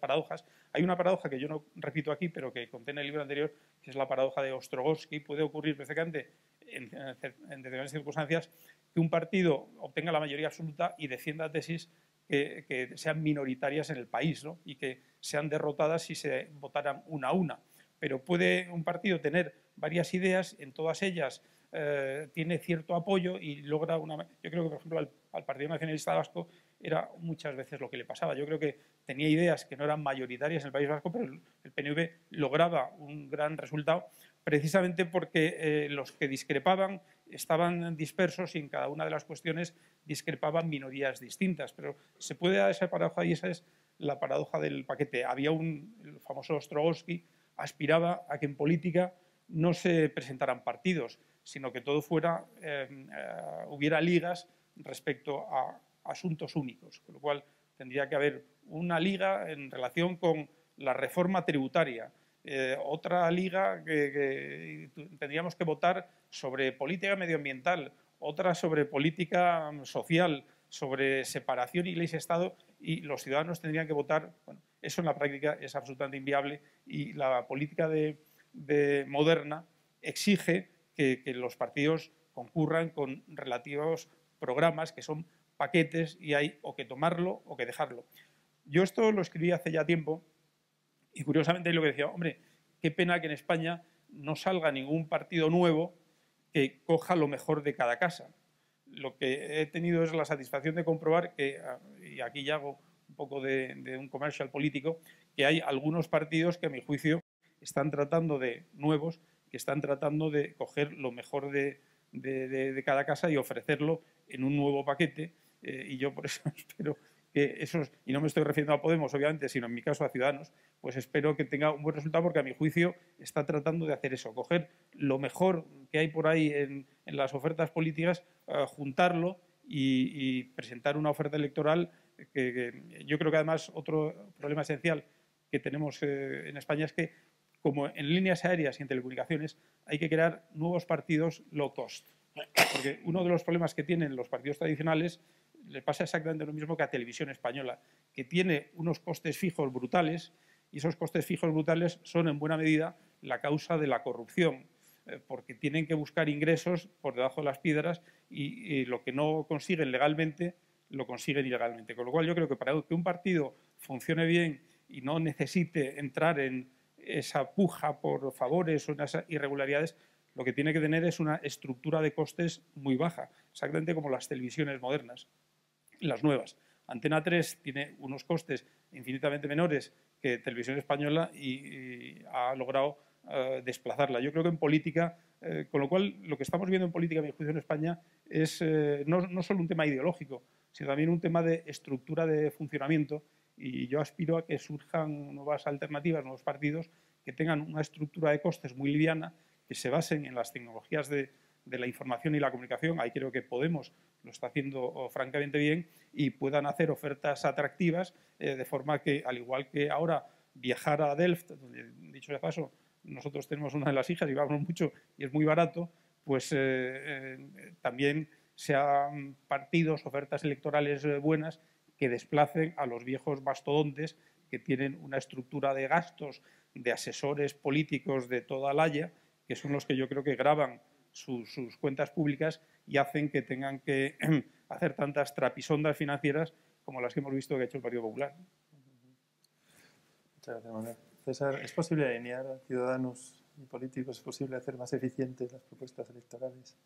paradojas. Hay una paradoja que yo no repito aquí, pero que conté en el libro anterior, que es la paradoja de Ostrogowski. Puede ocurrir perfectamente en determinadas circunstancias que un partido obtenga la mayoría absoluta y defienda tesis que sean minoritarias en el país, ¿no? Y que sean derrotadas si se votaran una a una. Pero puede un partido tener varias ideas, en todas ellas tiene cierto apoyo y logra una... Yo creo que, por ejemplo, al Partido Nacionalista Vasco era muchas veces lo que le pasaba. Yo creo que tenía ideas que no eran mayoritarias en el País Vasco, pero el PNV lograba un gran resultado precisamente porque los que discrepaban estaban dispersos y en cada una de las cuestiones discrepaban minorías distintas. Pero se puede dar esa paradoja y esa es la paradoja del paquete. El famoso Ostrogowski aspiraba a que en política no se presentaran partidos, sino que todo hubiera ligas respecto a asuntos únicos, con lo cual tendría que haber una liga en relación con la reforma tributaria, otra liga que tendríamos que votar sobre política medioambiental, otra sobre política social, sobre separación Iglesia-Estado, y los ciudadanos tendrían que votar. Bueno, eso en la práctica es absolutamente inviable y la política moderna exige que los partidos concurran con relativos programas que son paquetes y hay o que tomarlo o que dejarlo. Yo esto lo escribí hace ya tiempo y curiosamente lo que decía, hombre, qué pena que en España no salga ningún partido nuevo que coja lo mejor de cada casa. Lo que he tenido es la satisfacción de comprobar que, y aquí ya hago un poco de un comercial político, que hay algunos partidos que a mi juicio están tratando nuevos, que están tratando de coger lo mejor de cada casa y ofrecerlo en un nuevo paquete, y yo por eso espero que esos, y no me estoy refiriendo a Podemos obviamente, sino en mi caso a Ciudadanos, pues espero que tenga un buen resultado porque a mi juicio está tratando de hacer eso, coger lo mejor que hay por ahí en las ofertas políticas, juntarlo y presentar una oferta electoral que yo creo que además otro problema esencial que tenemos en España es que, como en líneas aéreas y en telecomunicaciones, hay que crear nuevos partidos low cost. Porque uno de los problemas que tienen los partidos tradicionales le pasa exactamente lo mismo que a Televisión Española, que tiene unos costes fijos brutales y esos costes fijos brutales son en buena medida la causa de la corrupción, porque tienen que buscar ingresos por debajo de las piedras y lo que no consiguen legalmente lo consiguen ilegalmente. Con lo cual yo creo que para que un partido funcione bien y no necesite entrar en esa puja por favores o en esas irregularidades, lo que tiene que tener es una estructura de costes muy baja, exactamente como las televisiones modernas, las nuevas. Antena 3 tiene unos costes infinitamente menores que Televisión Española y ha logrado desplazarla. Yo creo que en política, con lo cual lo que estamos viendo en política, a mi juicio, en España es no solo un tema ideológico, sino también un tema de estructura de funcionamiento, y yo aspiro a que surjan nuevas alternativas, nuevos partidos que tengan una estructura de costes muy liviana, que se basen en las tecnologías de la información y la comunicación. Ahí creo que Podemos lo está haciendo francamente bien y puedan hacer ofertas atractivas de forma que, al igual que ahora, viajar a Delft, donde, dicho de paso, nosotros tenemos una de las hijas y vamos mucho y es muy barato, pues también sean partidos, ofertas electorales buenas que desplacen a los viejos mastodontes que tienen una estructura de gastos de asesores políticos de toda la haya, que son los que yo creo que gravan sus cuentas públicas y hacen que tengan que hacer tantas trapisondas financieras como las que hemos visto que ha hecho el Partido Popular. Muchas gracias, Manuel. César, ¿es posible alinear a ciudadanos y políticos? ¿Es posible hacer más eficientes las propuestas electorales?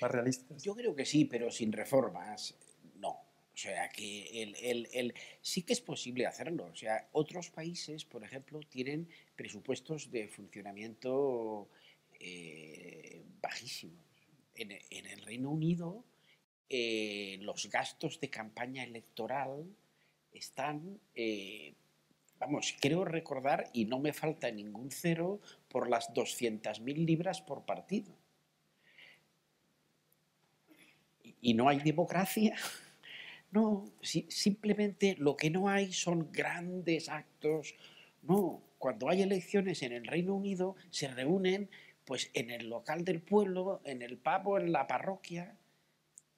¿Más realistas? Yo creo que sí, pero sin reformas, no. O sea, que sí que es posible hacerlo. O sea, otros países, por ejemplo, tienen presupuestos de funcionamiento bajísimos. En el Reino Unido, los gastos de campaña electoral están, vamos, creo recordar, y no me falta ningún cero, por las 200.000 libras por partido. ¿Y no hay democracia? No, simplemente lo que no hay son grandes actos. No, cuando hay elecciones en el Reino Unido se reúnen pues en el local del pueblo, en el pub o en la parroquia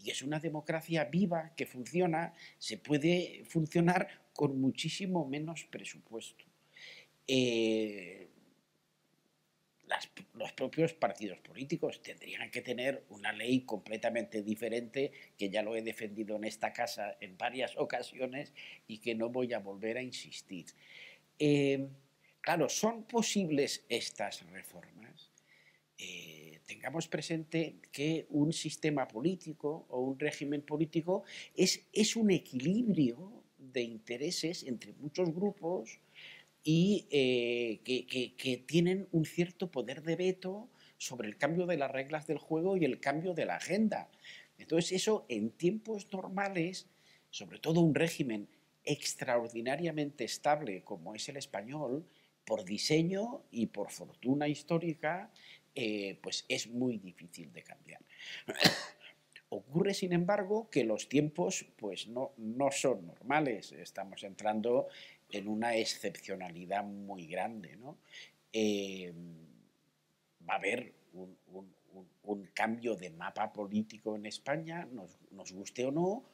Y es una democracia viva que funciona, se puede funcionar con muchísimo menos presupuesto. Los propios partidos políticos tendrían que tener una ley completamente diferente, que ya lo he defendido en esta casa en varias ocasiones y que no voy a volver a insistir. Claro, ¿son posibles estas reformas? Tengamos presente que un sistema político o un régimen político es un equilibrio de intereses entre muchos grupos y que tienen un cierto poder de veto sobre el cambio de las reglas del juego y el cambio de la agenda. Entonces eso en tiempos normales, sobre todo un régimen extraordinariamente estable como es el español, por diseño y por fortuna histórica, pues es muy difícil de cambiar. Ocurre, sin embargo, que los tiempos pues no son normales. Estamos entrando en una excepcionalidad muy grande, ¿no? Va a haber un cambio de mapa político en España, nos guste o no,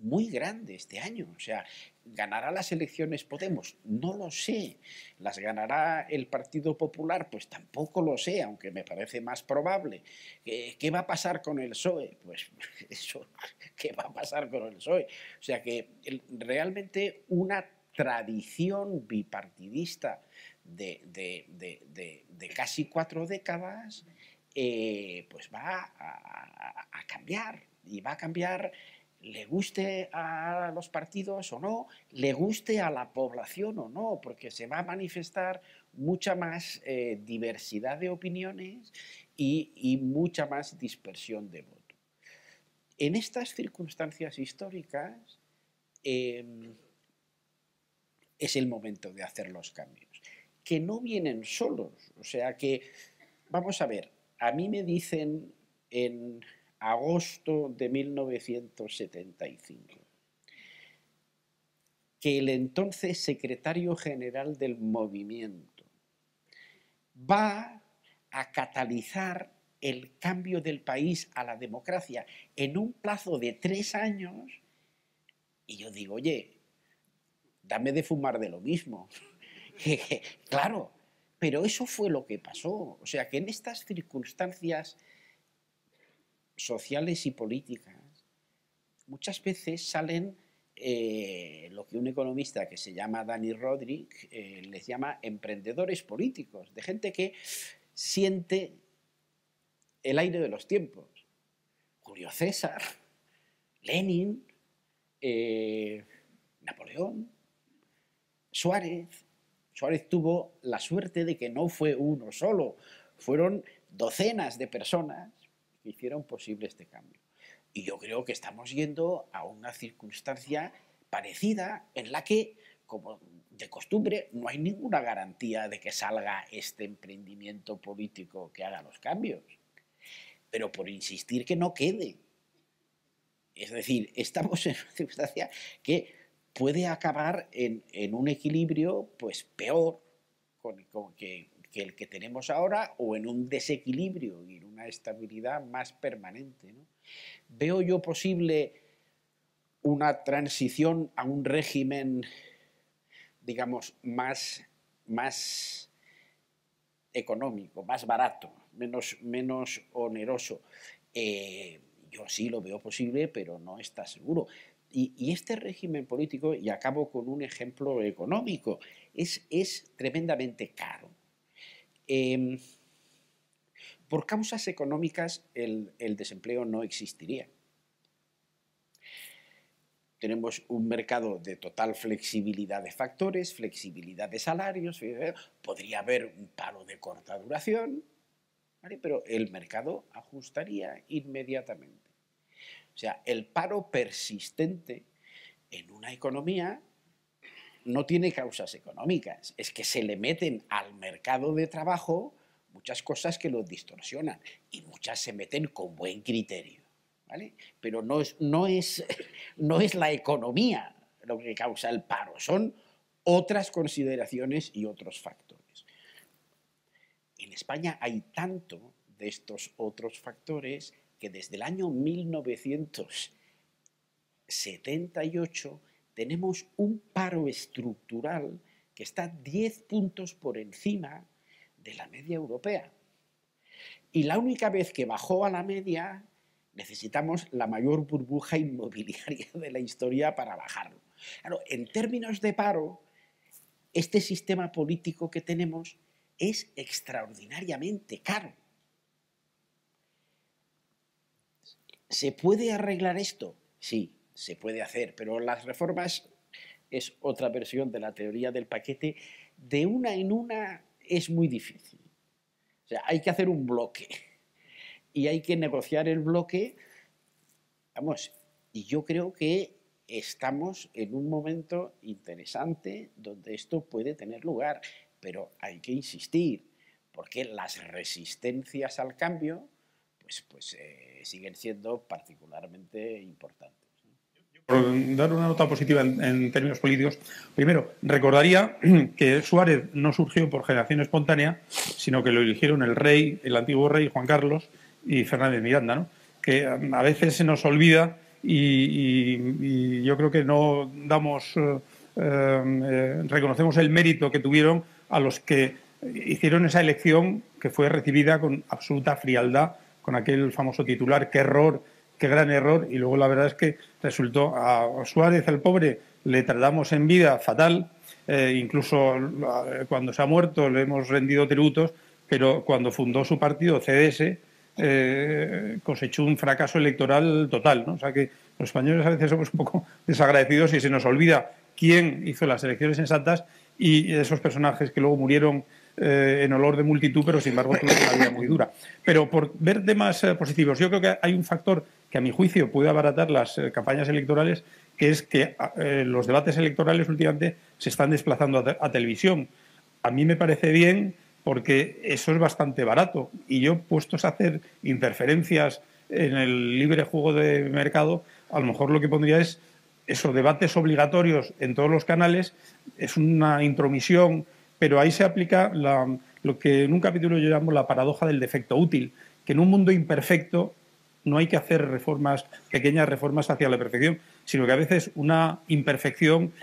muy grande este año. O sea, ¿ganará las elecciones Podemos? No lo sé. ¿Las ganará el Partido Popular? Pues tampoco lo sé, aunque me parece más probable. ¿Qué va a pasar con el PSOE? Pues eso, ¿qué va a pasar con el PSOE? O sea que realmente una tradición bipartidista de casi 4 décadas pues va a cambiar, y va a cambiar, le guste a los partidos o no, le guste a la población o no, porque se va a manifestar mucha más diversidad de opiniones y mucha más dispersión de voto. En estas circunstancias históricas es el momento de hacer los cambios, que no vienen solos. O sea que, vamos a ver, a mí me dicen en agosto de 1975 que el entonces secretario general del movimiento va a catalizar el cambio del país a la democracia en un plazo de 3 años, y yo digo, oye, dame de fumar de lo mismo. Claro, pero eso fue lo que pasó. O sea que en estas circunstancias sociales y políticas muchas veces salen lo que un economista que se llama Dani Rodrik les llama emprendedores políticos, de gente que siente el aire de los tiempos. Julio César, Lenin, Napoleón, Suárez. Suárez tuvo la suerte de que no fue uno solo, fueron docenas de personas que hicieron posible este cambio. Y yo creo que estamos yendo a una circunstancia parecida en la que, como de costumbre, no hay ninguna garantía de que salga este emprendimiento político que haga los cambios. Pero por insistir que no quede. Es decir, estamos en una circunstancia que puede acabar en un equilibrio pues peor que el que tenemos ahora, o en un desequilibrio y en una estabilidad más permanente, ¿no? ¿Veo yo posible una transición a un régimen, digamos, más económico, más barato, menos oneroso? Yo sí lo veo posible, pero no está seguro. Y este régimen político, y acabo con un ejemplo económico, es tremendamente caro. Por causas económicas el desempleo no existiría. Tenemos un mercado de total flexibilidad de factores, flexibilidad de salarios, podría haber un paro de corta duración, ¿vale? Pero el mercado ajustaría inmediatamente. O sea, el paro persistente en una economía no tiene causas económicas, es que se le meten al mercado de trabajo muchas cosas que lo distorsionan, y muchas se meten con buen criterio, ¿vale? Pero no es la economía lo que causa el paro, son otras consideraciones y otros factores. En España hay tanto de estos otros factores que desde el año 1978 tenemos un paro estructural que está 10 puntos por encima de la media europea. Y la única vez que bajó a la media, necesitamos la mayor burbuja inmobiliaria de la historia para bajarlo. Claro, en términos de paro, este sistema político que tenemos es extraordinariamente caro. ¿Se puede arreglar esto? Sí, se puede hacer, pero las reformas es otra versión de la teoría del paquete. De una en una es muy difícil. O sea, hay que hacer un bloque y hay que negociar el bloque. Vamos, y yo creo que estamos en un momento interesante donde esto puede tener lugar, pero hay que insistir, porque las resistencias al cambio siguen siendo particularmente importantes. Por dar una nota positiva en términos políticos, primero, recordaría que Suárez no surgió por generación espontánea, sino que lo eligieron el rey, el antiguo rey Juan Carlos y Fernández Miranda, ¿no? Que a veces se nos olvida y yo creo que no damos, reconocemos el mérito que tuvieron a los que hicieron esa elección que fue recibida con absoluta frialdad, con aquel famoso titular, qué error, qué gran error, y luego la verdad es que resultó a Suárez, el pobre, le tratamos en vida fatal, incluso cuando se ha muerto le hemos rendido tributos, pero cuando fundó su partido, CDS, cosechó un fracaso electoral total, ¿no? O sea que los españoles a veces somos un poco desagradecidos y se nos olvida quién hizo las elecciones sensatas y esos personajes que luego murieron en olor de multitud, pero sin embargo tuvieron una vida muy dura. Pero por ver temas positivos, yo creo que hay un factor que a mi juicio puede abaratar las campañas electorales, que es que los debates electorales últimamente se están desplazando a televisión. A mí me parece bien porque eso es bastante barato y yo, puestos a hacer interferencias en el libre juego de mercado, a lo mejor lo que pondría es esos debates obligatorios en todos los canales, es una intromisión, pero ahí se aplica lo que en un capítulo yo llamo la paradoja del defecto útil, que en un mundo imperfecto no hay que hacer reformas, pequeñas reformas hacia la perfección, sino que a veces una imperfección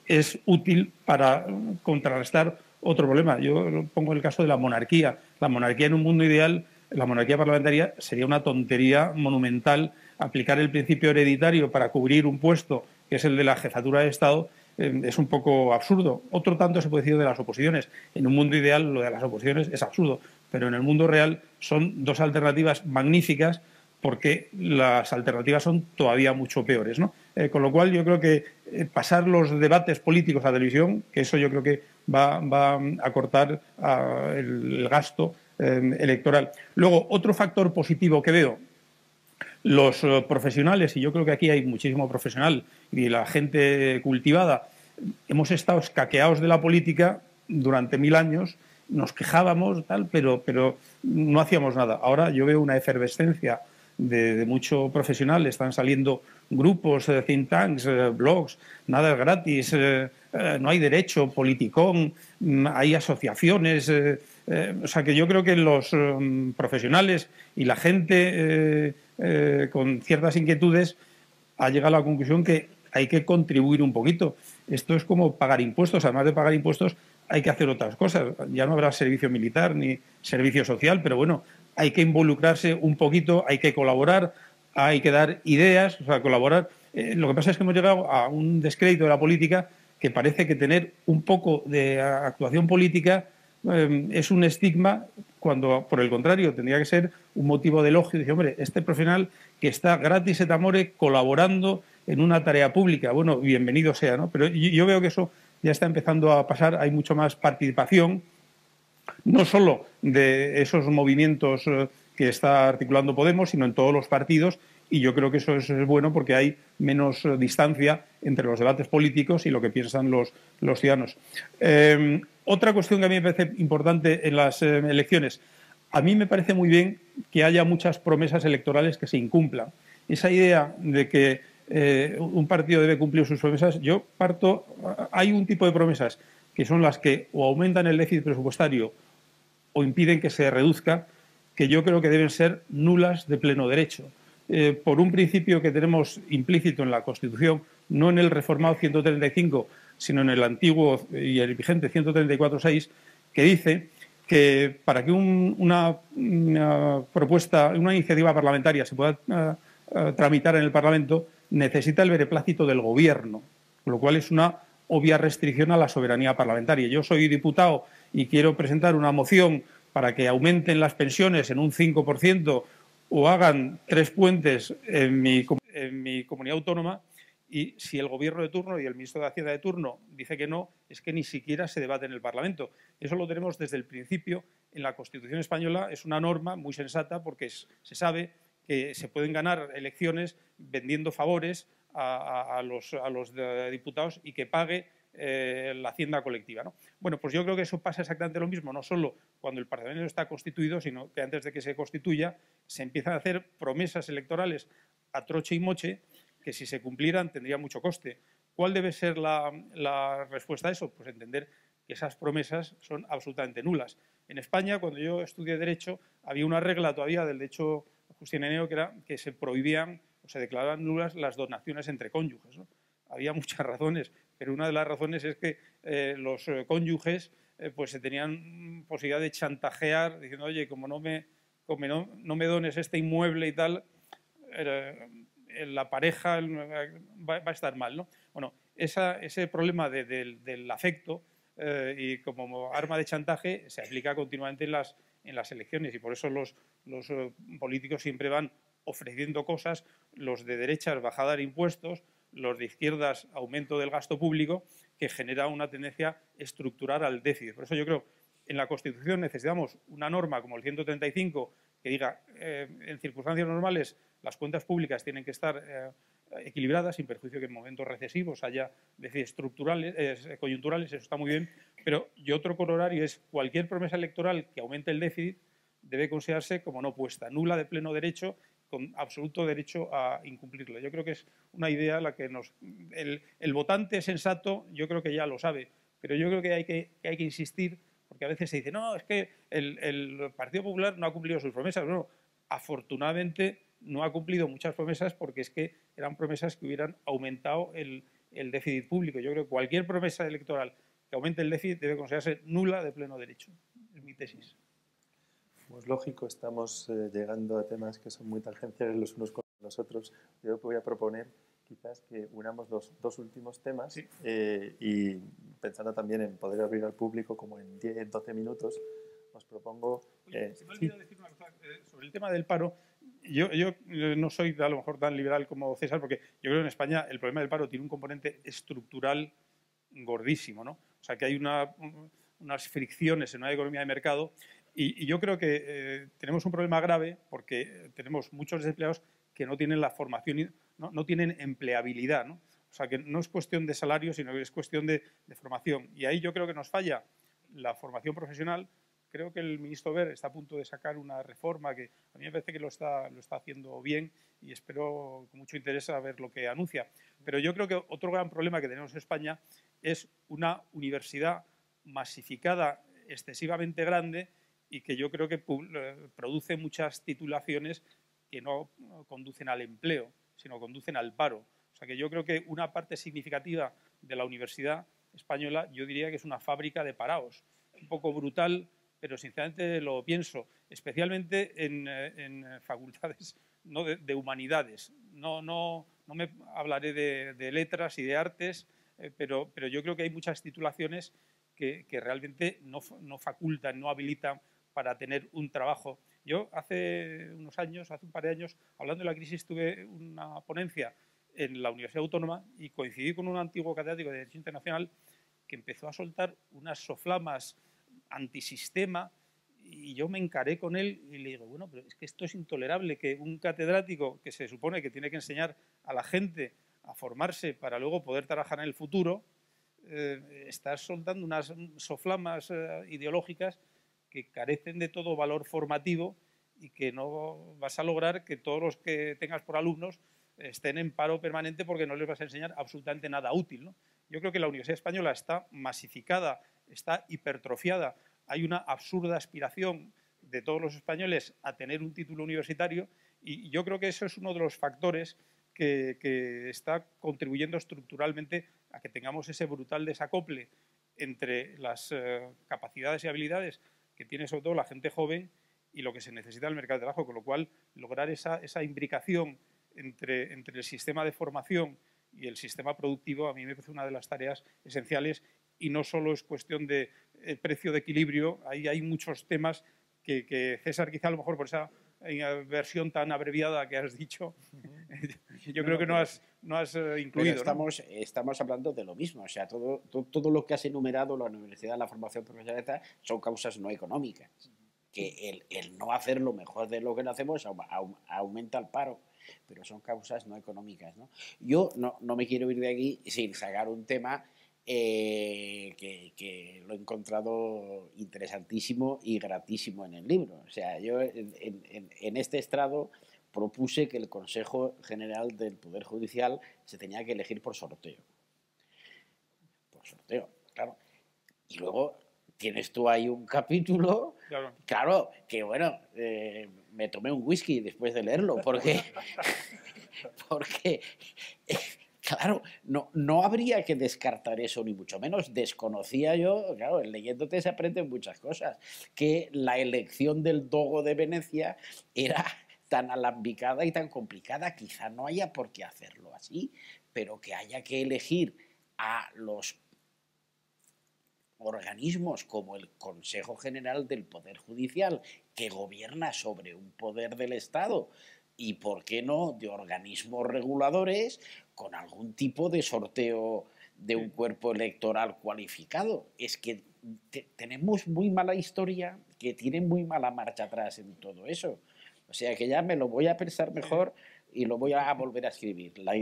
es útil para contrarrestar otro problema. Yo pongo el caso de la monarquía. La monarquía en un mundo ideal, la monarquía parlamentaria, sería una tontería monumental aplicar el principio hereditario para cubrir un puesto que es el de la jefatura de Estado. Es un poco absurdo. Otro tanto se puede decir de las oposiciones. En un mundo ideal lo de las oposiciones es absurdo, pero en el mundo real son dos alternativas magníficas porque las alternativas son todavía mucho peores, ¿no? Con lo cual yo creo que pasar los debates políticos a televisión, que eso yo creo que va a cortar el gasto electoral. Luego, otro factor positivo que veo, los profesionales, y yo creo que aquí hay muchísimo profesional y la gente cultivada, hemos estado escaqueados de la política durante 1000 años, nos quejábamos, tal, pero no hacíamos nada. Ahora yo veo una efervescencia de mucho profesional, están saliendo grupos, think tanks, blogs, nada es gratis, no hay derecho, politicón, hay asociaciones, o sea que yo creo que los profesionales y la gente con ciertas inquietudes ha llegado a la conclusión que hay que contribuir un poquito. Esto es como pagar impuestos, además de pagar impuestos hay que hacer otras cosas, ya no habrá servicio militar ni servicio social, pero bueno, hay que involucrarse un poquito, hay que colaborar, hay que dar ideas, o sea, colaborar. Lo que pasa es que hemos llegado a un descrédito de la política que parece que tener un poco de actuación política es un estigma, cuando por el contrario tendría que ser un motivo de elogio. Dice, hombre, este profesional que está gratis et amore colaborando en una tarea pública, bueno, bienvenido sea, ¿no? Pero yo veo que eso ya está empezando a pasar, hay mucho más participación, no solo de esos movimientos que está articulando Podemos, sino en todos los partidos, y yo creo que eso es bueno porque hay menos distancia entre los debates políticos y lo que piensan los ciudadanos. Otra cuestión que a mí me parece importante en las elecciones, a mí me parece muy bien que haya muchas promesas electorales que se incumplan. Esa idea de que un partido debe cumplir sus promesas, yo parto, hay un tipo de promesas que son las que o aumentan el déficit presupuestario o impiden que se reduzca, que yo creo que deben ser nulas de pleno derecho, por un principio que tenemos implícito en la Constitución, no en el reformado 135, sino en el antiguo y el vigente 134.6, que dice que para que una propuesta, una iniciativa parlamentaria se pueda tramitar en el Parlamento, necesita el beneplácito del Gobierno, con lo cual es una obvia restricción a la soberanía parlamentaria. Yo soy diputado y quiero presentar una moción para que aumenten las pensiones en un 5% o hagan 3 puentes en mi comunidad autónoma, y si el Gobierno de turno y el ministro de Hacienda de turno dice que no, es que ni siquiera se debate en el Parlamento. Eso lo tenemos desde el principio en la Constitución española. Es una norma muy sensata porque se sabe que se pueden ganar elecciones vendiendo favores a los diputados y que pague la hacienda colectiva, ¿no? Bueno, pues yo creo que eso pasa exactamente lo mismo, no solo cuando el Parlamento está constituido, sino que antes de que se constituya se empiezan a hacer promesas electorales a troche y moche que si se cumplieran tendría mucho coste. ¿Cuál debe ser la respuesta a eso? Pues entender que esas promesas son absolutamente nulas. En España, cuando yo estudié Derecho, había una regla todavía del derecho justiniano que era que se prohibían o se declaraban nulas las donaciones entre cónyuges, ¿no? Había muchas razones, pero una de las razones es que los cónyuges pues se tenían posibilidad de chantajear diciendo, oye, como no me dones este inmueble y tal, la pareja va a estar mal, ¿no? Bueno, ese problema del afecto y como arma de chantaje se aplica continuamente en las elecciones, y por eso los políticos siempre van ofreciendo cosas, los de derechas bajada de impuestos, los de izquierdas aumento del gasto público, que genera una tendencia estructural al déficit. Por eso yo creo que en la Constitución necesitamos una norma como el 135 que diga en circunstancias normales las cuentas públicas tienen que estar equilibradas, sin perjuicio que en momentos recesivos haya déficits estructurales, coyunturales, eso está muy bien, pero y otro corolario es cualquier promesa electoral que aumente el déficit debe considerarse como no puesta, nula de pleno derecho, con absoluto derecho a incumplirla. Yo creo que es una idea la que el votante sensato yo creo que ya lo sabe, pero yo creo que hay que insistir, porque a veces se dice, no, es que el Partido Popular no ha cumplido sus promesas. Bueno, afortunadamente no ha cumplido muchas promesas porque es que eran promesas que hubieran aumentado el déficit público. Yo creo que cualquier promesa electoral que aumente el déficit debe considerarse nula de pleno derecho. Es mi tesis. Pues lógico, estamos llegando a temas que son muy tangenciales los unos con los otros. Yo voy a proponer quizás que unamos los dos últimos temas, sí. Y pensando también en poder abrir al público como en 10, 12 minutos, os propongo... Oye, se me ha olvidado decir una cosa sobre el tema del paro. Yo no soy a lo mejor tan liberal como César, porque yo creo que en España el problema del paro tiene un componente estructural gordísimo, ¿no? O sea, que hay unas fricciones en una economía de mercado. Y yo creo que tenemos un problema grave porque tenemos muchos desempleados que no tienen la formación, no tienen empleabilidad, ¿no? O sea, que no es cuestión de salario, sino que es cuestión de formación. Y ahí yo creo que nos falla la formación profesional. Creo que el ministro Wert está a punto de sacar una reforma que a mí me parece que lo está haciendo bien, y espero con mucho interés a ver lo que anuncia. Pero yo creo que otro gran problema que tenemos en España es una universidad masificada, excesivamente grande, y que yo creo que produce muchas titulaciones que no conducen al empleo, sino conducen al paro. O sea que yo creo que una parte significativa de la universidad española, yo diría que es una fábrica de paraos. Un poco brutal, pero sinceramente lo pienso, especialmente en facultades no de humanidades. No me hablaré de letras y de artes, pero yo creo que hay muchas titulaciones que realmente no facultan, no habilitan para tener un trabajo. Yo hace un par de años, hablando de la crisis, tuve una ponencia en la Universidad Autónoma y coincidí con un antiguo catedrático de Derecho Internacional que empezó a soltar unas soflamas antisistema, y yo me encaré con él y le digo, bueno, pero es que esto es intolerable, que un catedrático que se supone que tiene que enseñar a la gente a formarse para luego poder trabajar en el futuro, está soltando unas soflamas ideológicas que carecen de todo valor formativo y que no vas a lograr que todos los que tengas por alumnos estén en paro permanente porque no les vas a enseñar absolutamente nada útil, ¿no? Yo creo que la Universidad Española está masificada, está hipertrofiada. Hay una absurda aspiración de todos los españoles a tener un título universitario, y yo creo que eso es uno de los factores que está contribuyendo estructuralmente a que tengamos ese brutal desacople entre las capacidades y habilidades que tiene sobre todo la gente joven y lo que se necesita en el mercado de trabajo, con lo cual lograr esa imbricación entre el sistema de formación y el sistema productivo a mí me parece una de las tareas esenciales, y no solo es cuestión de precio de equilibrio, ahí hay muchos temas que César quizá a lo mejor por esa versión tan abreviada que has dicho, yo creo que no has incluido. Pero estamos hablando de lo mismo, o sea, todo lo que has enumerado, la universidad, la formación profesional, son causas no económicas, que el no hacerlo mejor de lo que lo hacemos aumenta el paro, pero son causas no económicas, ¿no? Yo no me quiero ir de aquí sin sacar un tema que lo he encontrado interesantísimo y gratísimo en el libro. O sea, yo en este estrado propuse que el Consejo General del Poder Judicial se tenía que elegir por sorteo. Por sorteo, claro. Y luego tienes tú ahí un capítulo, claro que bueno, me tomé un whisky después de leerlo, porque claro, no habría que descartar eso, ni mucho menos. Desconocía yo, claro, leyéndote se aprenden muchas cosas, que la elección del dogo de Venecia era tan alambicada y tan complicada. Quizá no haya por qué hacerlo así, pero que haya que elegir a los organismos como el Consejo General del Poder Judicial, que gobierna sobre un poder del Estado, y, ¿por qué no?, de organismos reguladores con algún tipo de sorteo de un cuerpo electoral cualificado. Es que tenemos muy mala historia, que tiene muy mala marcha atrás en todo eso. O sea que ya me lo voy a pensar mejor y lo voy a volver a escribir, la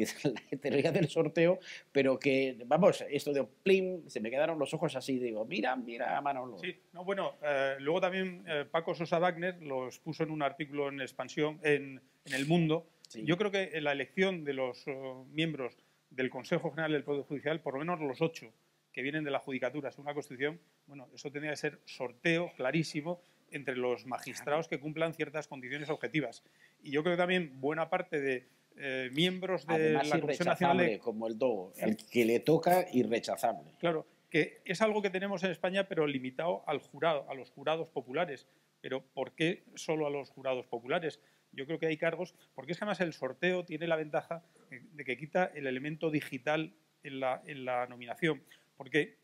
teoría del sorteo, pero que, vamos, esto de plim, se me quedaron los ojos así, digo, mira, Manolo. Sí, no, bueno, luego también Paco Sosa Wagner los puso en un artículo en Expansión, en El Mundo. Sí. Yo creo que la elección de los miembros del Consejo General del Poder Judicial, por lo menos los 8 que vienen de la Judicatura según la Constitución, bueno, eso tendría que ser sorteo clarísimo entre los magistrados que cumplan ciertas condiciones objetivas. Y yo creo que también buena parte de miembros de además, la Comisión Nacional de... como el DOO, el que le toca irrechazable. Claro, que es algo que tenemos en España, pero limitado al jurado, a los jurados populares. Pero ¿por qué solo a los jurados populares? Yo creo que hay cargos, porque es que además el sorteo tiene la ventaja de que quita el elemento digital en la nominación. Porque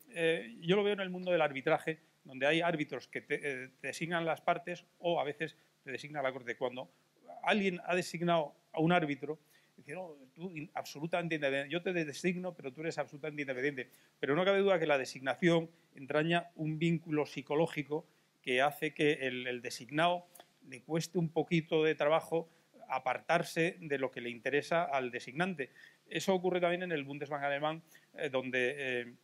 yo lo veo en el mundo del arbitraje, donde hay árbitros que te designan las partes o a veces te designa la Corte. Cuando alguien ha designado a un árbitro, dice, no, tú absolutamente independiente, yo te designo, pero tú eres absolutamente independiente. Pero no cabe duda que la designación entraña un vínculo psicológico que hace que el designado le cueste un poquito de trabajo apartarse de lo que le interesa al designante. Eso ocurre también en el Bundesbank alemán, donde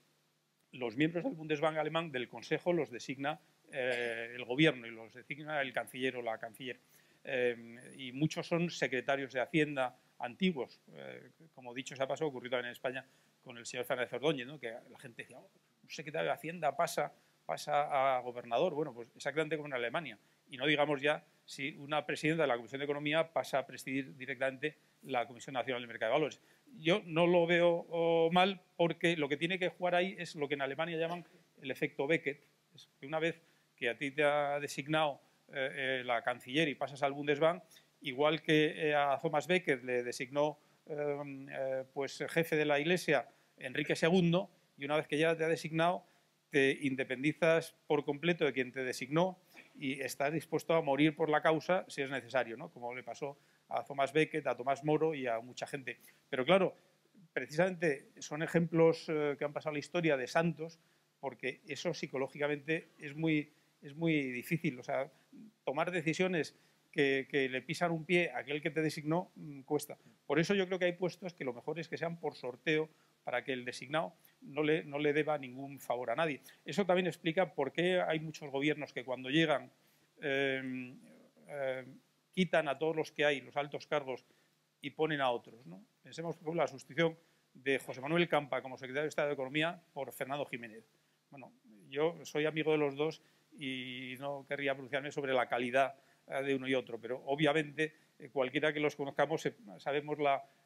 los miembros del Bundesbank alemán, del Consejo, los designa el gobierno y los designa el canciller o la canciller. Y muchos son secretarios de Hacienda antiguos. Como dicho se ha pasado, ocurrido también en España con el señor Fernández Ordóñez, ¿no? Que la gente decía, un secretario de Hacienda pasa a gobernador. Bueno, pues exactamente como en Alemania. Y no digamos ya si una presidenta de la Comisión de Economía pasa a presidir directamente la Comisión Nacional del Mercado de Valores. Yo no lo veo mal, porque lo que tiene que jugar ahí es lo que en Alemania llaman el efecto Beckett. Es que una vez que a ti te ha designado la canciller y pasas al Bundesbank, igual que a Thomas Beckett le designó pues jefe de la Iglesia Enrique II, y una vez que ya te ha designado, te independizas por completo de quien te designó y estás dispuesto a morir por la causa si es necesario, ¿no? Como le pasó a Thomas Beckett, a Tomás Moro y a mucha gente. Pero claro, precisamente son ejemplos que han pasado en la historia de santos, porque eso psicológicamente es muy difícil. O sea, tomar decisiones que le pisan un pie a aquel que te designó cuesta. Por eso yo creo que hay puestos que lo mejor es que sean por sorteo, para que el designado no le deba ningún favor a nadie. Eso también explica por qué hay muchos gobiernos que cuando llegan quitan a todos los que hay, los altos cargos, y ponen a otros, ¿no? Pensemos, por ejemplo, la sustitución de José Manuel Campa como secretario de Estado de Economía por Fernando Jiménez. Bueno, yo soy amigo de los dos y no querría pronunciarme sobre la calidad de uno y otro, pero obviamente cualquiera que los conozcamos sabemos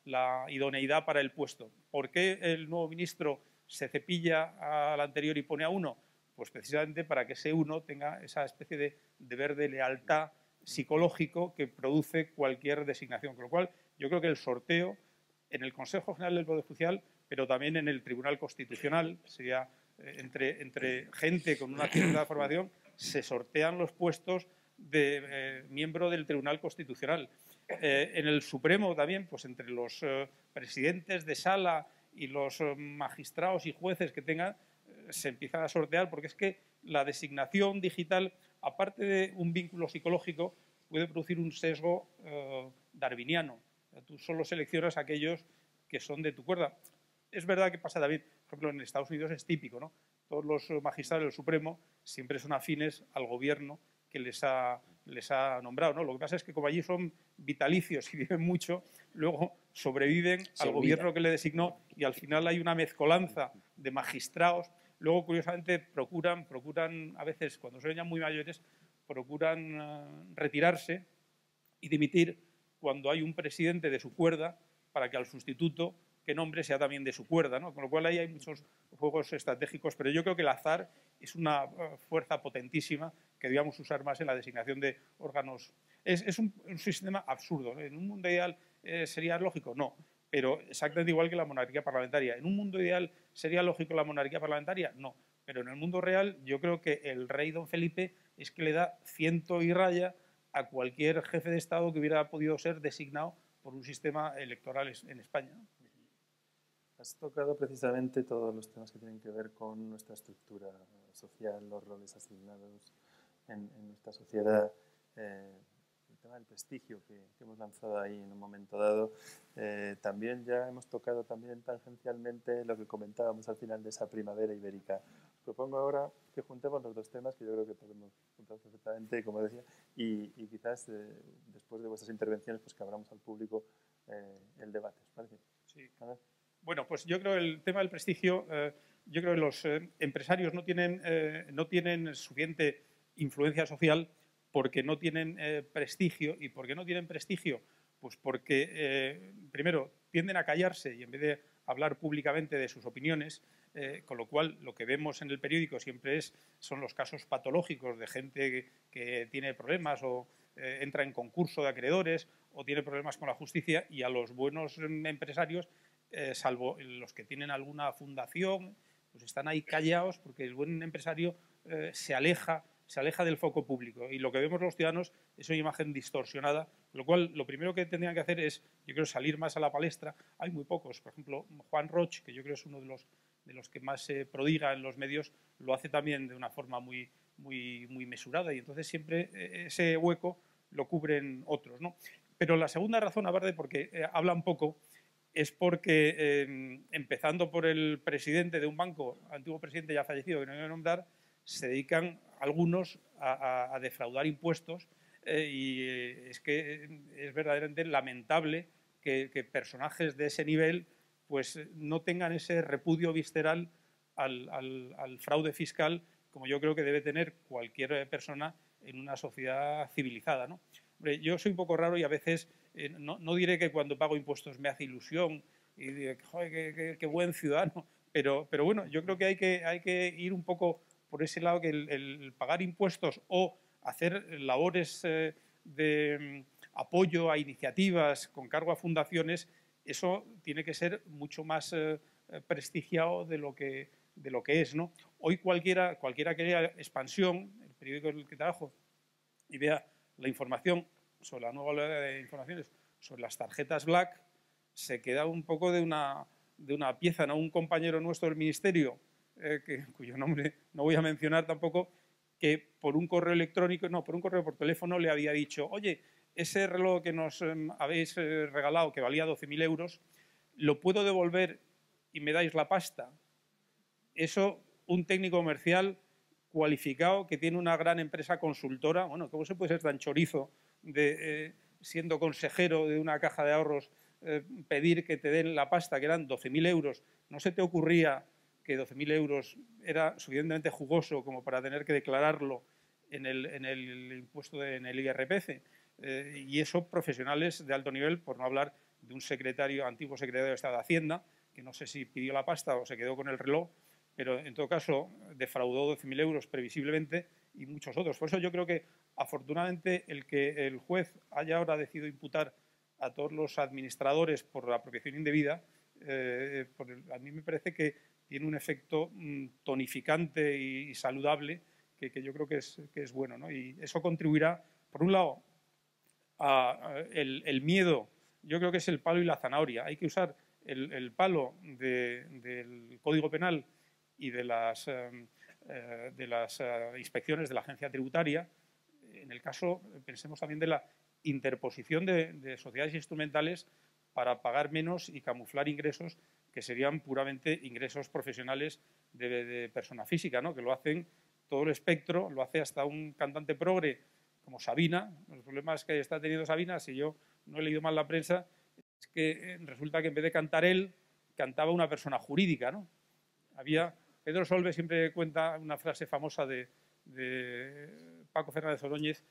la idoneidad para el puesto. ¿Por qué el nuevo ministro se cepilla al anterior y pone a uno? Pues precisamente para que ese uno tenga esa especie de deber de lealtad psicológico que produce cualquier designación. Con lo cual, yo creo que el sorteo en el Consejo General del Poder Judicial, pero también en el Tribunal Constitucional, sería entre gente con una cierta formación, se sortean los puestos de miembro del Tribunal Constitucional. En el Supremo también, pues entre los presidentes de sala y los magistrados y jueces que tengan, se empiezan a sortear, porque es que la designación digital, aparte de un vínculo psicológico, puede producir un sesgo darwiniano. Tú solo seleccionas aquellos que son de tu cuerda. Es verdad que pasa también, por ejemplo, en Estados Unidos es típico, ¿no? Todos los magistrados del Supremo siempre son afines al gobierno que les ha nombrado, ¿no? Lo que pasa es que como allí son vitalicios y viven mucho, luego sobreviven al gobierno que le designó y al final hay una mezcolanza de magistrados. Luego, curiosamente, procuran a veces, cuando son ya muy mayores, procuran retirarse y dimitir cuando hay un presidente de su cuerda para que al sustituto que nombre sea también de su cuerda, ¿no? Con lo cual ahí hay muchos juegos estratégicos, pero yo creo que el azar es una fuerza potentísima que debíamos usar más en la designación de órganos. Es un sistema absurdo, ¿no? En un mundo ideal sería lógico, no, pero exactamente igual que la monarquía parlamentaria. ¿En un mundo ideal sería lógico la monarquía parlamentaria? No, pero en el mundo real yo creo que el rey don Felipe es que le da ciento y raya a cualquier jefe de Estado que hubiera podido ser designado por un sistema electoral en España, ¿no? Has tocado precisamente todos los temas que tienen que ver con nuestra estructura social, los roles asignados en nuestra sociedad, el tema del prestigio que hemos lanzado ahí en un momento dado. También ya hemos tocado también tangencialmente lo que comentábamos al final de esa primavera ibérica. Os propongo ahora que juntemos los dos temas que yo creo que podemos juntar perfectamente, como decía, y quizás después de vuestras intervenciones pues que abramos al público el debate. ¿Os parece? Sí. A ver. Bueno, pues yo creo que el tema del prestigio, yo creo que los empresarios no tienen suficiente influencia social porque no tienen prestigio. ¿Y por qué no tienen prestigio? Pues porque, primero, tienden a callarse y en vez de hablar públicamente de sus opiniones, con lo cual lo que vemos en el periódico siempre son los casos patológicos de gente que tiene problemas o entra en concurso de acreedores o tiene problemas con la justicia, y a los buenos empresarios, salvo los que tienen alguna fundación, pues están ahí callados porque el buen empresario se aleja del foco público, y lo que vemos los ciudadanos es una imagen distorsionada, lo cual lo primero que tendrían que hacer es, yo creo, salir más a la palestra. Hay muy pocos, por ejemplo, Juan Roch, que yo creo es uno de los que más se prodiga en los medios, lo hace también de una forma muy mesurada, y entonces siempre ese hueco lo cubren otros, ¿no? Pero la segunda razón, aparte porque hablan poco, es porque, empezando por el presidente de un banco, antiguo presidente ya fallecido, que no voy a nombrar, se dedican algunos a defraudar impuestos, y es que es verdaderamente lamentable que personajes de ese nivel pues no tengan ese repudio visceral al fraude fiscal, como yo creo que debe tener cualquier persona en una sociedad civilizada, ¿no? Hombre, yo soy un poco raro y a veces no diré que cuando pago impuestos me hace ilusión y digo, joder, qué buen ciudadano, pero bueno, yo creo que hay que ir un poco por ese lado, que el pagar impuestos o hacer labores de apoyo a iniciativas con cargo a fundaciones, eso tiene que ser mucho más prestigiado de lo que es, ¿no? Hoy cualquiera que lea Expansión, el periódico en el que trabajo, y vea la información sobre la nueva oleada de informaciones sobre las tarjetas Black, se queda un poco de una pieza, ¿no? Un compañero nuestro del Ministerio, cuyo nombre no voy a mencionar tampoco, que por un correo electrónico, no, por un correo por teléfono le había dicho, oye, ese reloj que nos habéis regalado, que valía 12.000 euros, ¿lo puedo devolver y me dais la pasta? Eso, un técnico comercial cualificado que tiene una gran empresa consultora, bueno, ¿cómo se puede ser tan chorizo de, siendo consejero de una caja de ahorros, pedir que te den la pasta, que eran 12.000 euros? ¿No se te ocurría que 12.000 euros era suficientemente jugoso como para tener que declararlo en el impuesto, en el IRPF. Y eso profesionales de alto nivel, por no hablar de un antiguo secretario de Estado de Hacienda, que no sé si pidió la pasta o se quedó con el reloj, pero en todo caso defraudó 12.000 euros previsiblemente y muchos otros. Por eso yo creo que afortunadamente el que el juez haya ahora decidido imputar a todos los administradores por la apropiación indebida, a mí me parece que tiene un efecto tonificante y saludable que yo creo que es bueno, ¿no? Y eso contribuirá, por un lado, el miedo. Yo creo que es el palo y la zanahoria. Hay que usar el palo del Código Penal y de las inspecciones de la agencia tributaria. En el caso, pensemos también de la interposición de sociedades instrumentales para pagar menos y camuflar ingresos que serían puramente ingresos profesionales de persona física, ¿no? Que lo hacen todo el espectro, lo hace hasta un cantante progre como Sabina. Los problemas que está teniendo Sabina, si yo no he leído mal la prensa, es que resulta que en vez de cantar él, cantaba una persona jurídica, ¿no? Pedro Solve siempre cuenta una frase famosa de Paco Fernández Ordóñez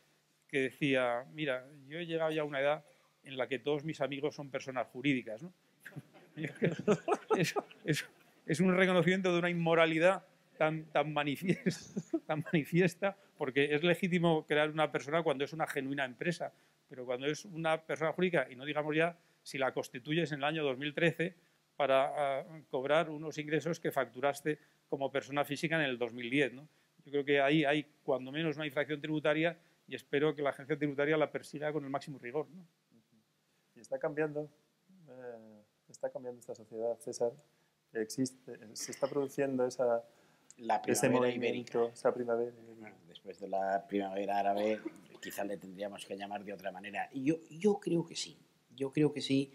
que decía, mira, yo he llegado ya a una edad en la que todos mis amigos son personas jurídicas, ¿no? Es un reconocimiento de una inmoralidad tan manifiesta, porque es legítimo crear una persona cuando es una genuina empresa, pero cuando es una persona jurídica, y no digamos ya si la constituyes en el año 2013 para cobrar unos ingresos que facturaste como persona física en el 2010, ¿no? Yo creo que ahí hay cuando menos una infracción tributaria y espero que la agencia tributaria la persiga con el máximo rigor, ¿no? Y está cambiando esta sociedad, César. Se está produciendo ese movimiento, ibérica. Esa primavera. Bueno, después de la primavera árabe, quizás le tendríamos que llamar de otra manera. Y yo creo que sí. Yo creo que sí,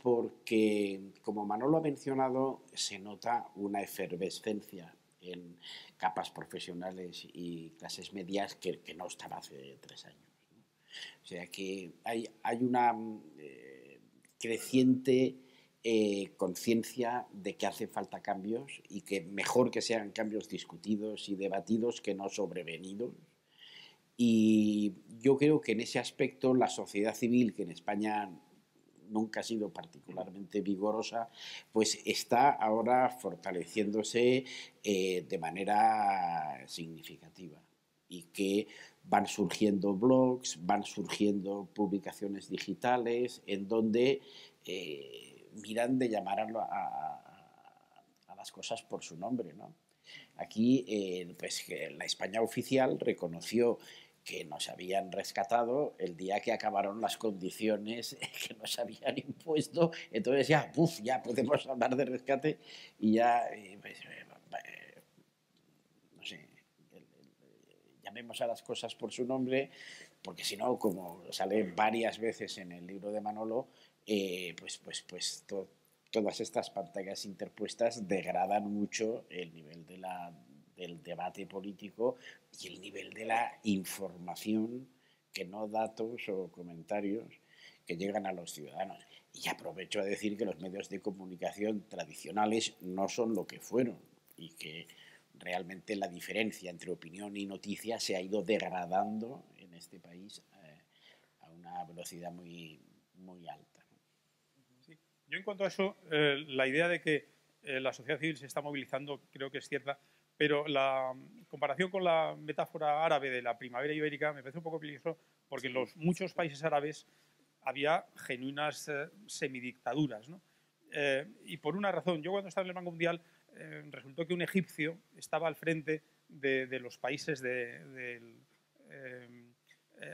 porque, como Manolo ha mencionado, se nota una efervescencia en capas profesionales y clases medias que no estaba hace 3 años, ¿no? O sea que hay una creciente conciencia de que hace falta cambios y que mejor que sean cambios discutidos y debatidos que no sobrevenidos. Y yo creo que en ese aspecto la sociedad civil, que en España nunca ha sido particularmente vigorosa, pues está ahora fortaleciéndose de manera significativa, y que van surgiendo blogs, van surgiendo publicaciones digitales en donde miran de llamar a las cosas por su nombre, ¿no? Aquí, pues que la España oficial reconoció que nos habían rescatado el día que acabaron las condiciones que nos habían impuesto. Entonces ya podemos hablar de rescate y ya, no sé, llamemos a las cosas por su nombre, porque si no, como sale varias veces en el libro de Manolo, todas estas pantallas interpuestas degradan mucho el nivel del debate político y el nivel de la información, que no datos o comentarios, que llegan a los ciudadanos. Y aprovecho a decir que los medios de comunicación tradicionales no son lo que fueron y que realmente la diferencia entre opinión y noticia se ha ido degradando en este país a una velocidad muy, muy alta. Sí. Yo, en cuanto a eso, la idea de que la sociedad civil se está movilizando creo que es cierta, pero la comparación con la metáfora árabe de la primavera ibérica me parece un poco peligroso, porque en muchos países árabes había genuinas semidictaduras, ¿no? Y por una razón, yo cuando estaba en el Banco Mundial resultó que un egipcio estaba al frente de los países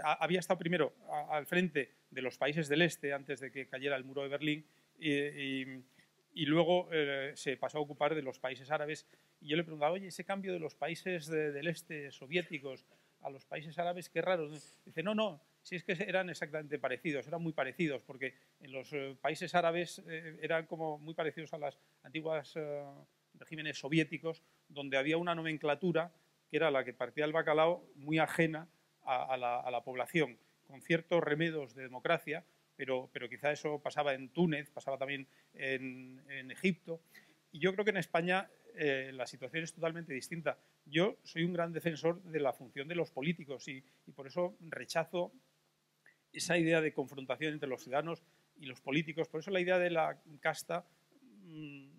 había estado primero al frente de los países del este antes de que cayera el muro de Berlín y luego se pasó a ocupar de los países árabes. Y yo le preguntaba, oye, ese cambio de los países del este soviéticos a los países árabes, qué raro. Dice, no, si es que eran exactamente parecidos, eran muy parecidos, porque en los países árabes eran como muy parecidos a las antiguas regímenes soviéticos, donde había una nomenclatura que era la que partía el bacalao, muy ajena a la población, con ciertos remedos de democracia, pero quizá eso pasaba en Túnez, pasaba también en Egipto. Y yo creo que en España la situación es totalmente distinta. Yo soy un gran defensor de la función de los políticos y por eso rechazo esa idea de confrontación entre los ciudadanos y los políticos. Por eso la idea de la casta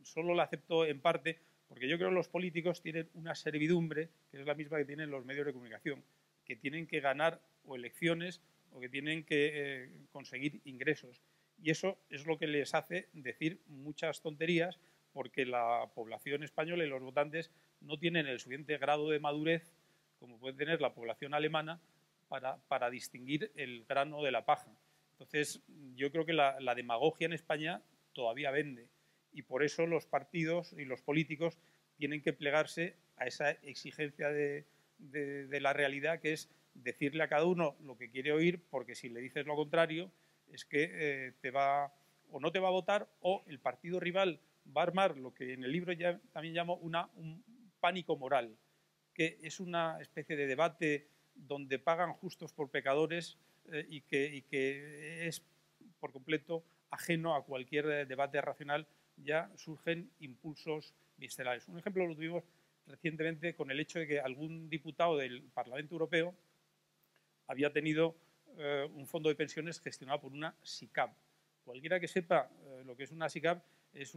solo la acepto en parte, porque yo creo que los políticos tienen una servidumbre que es la misma que tienen los medios de comunicación, que tienen que ganar o elecciones o que tienen que conseguir ingresos. Y eso es lo que les hace decir muchas tonterías, porque la población española y los votantes no tienen el suficiente grado de madurez como puede tener la población alemana para distinguir el grano de la paja. Entonces, yo creo que la demagogia en España todavía vende y por eso los partidos y los políticos tienen que plegarse a esa exigencia de la realidad, que es decirle a cada uno lo que quiere oír, porque si le dices lo contrario es que te va o no te va a votar o el partido rival va a armar lo que en el libro ya también llamo un pánico moral, que es una especie de debate donde pagan justos por pecadores y que es por completo ajeno a cualquier debate racional. Ya surgen impulsos viscerales. Un ejemplo lo tuvimos recientemente con el hecho de que algún diputado del Parlamento Europeo había tenido un fondo de pensiones gestionado por una SICAV. Cualquiera que sepa lo que es una SICAV es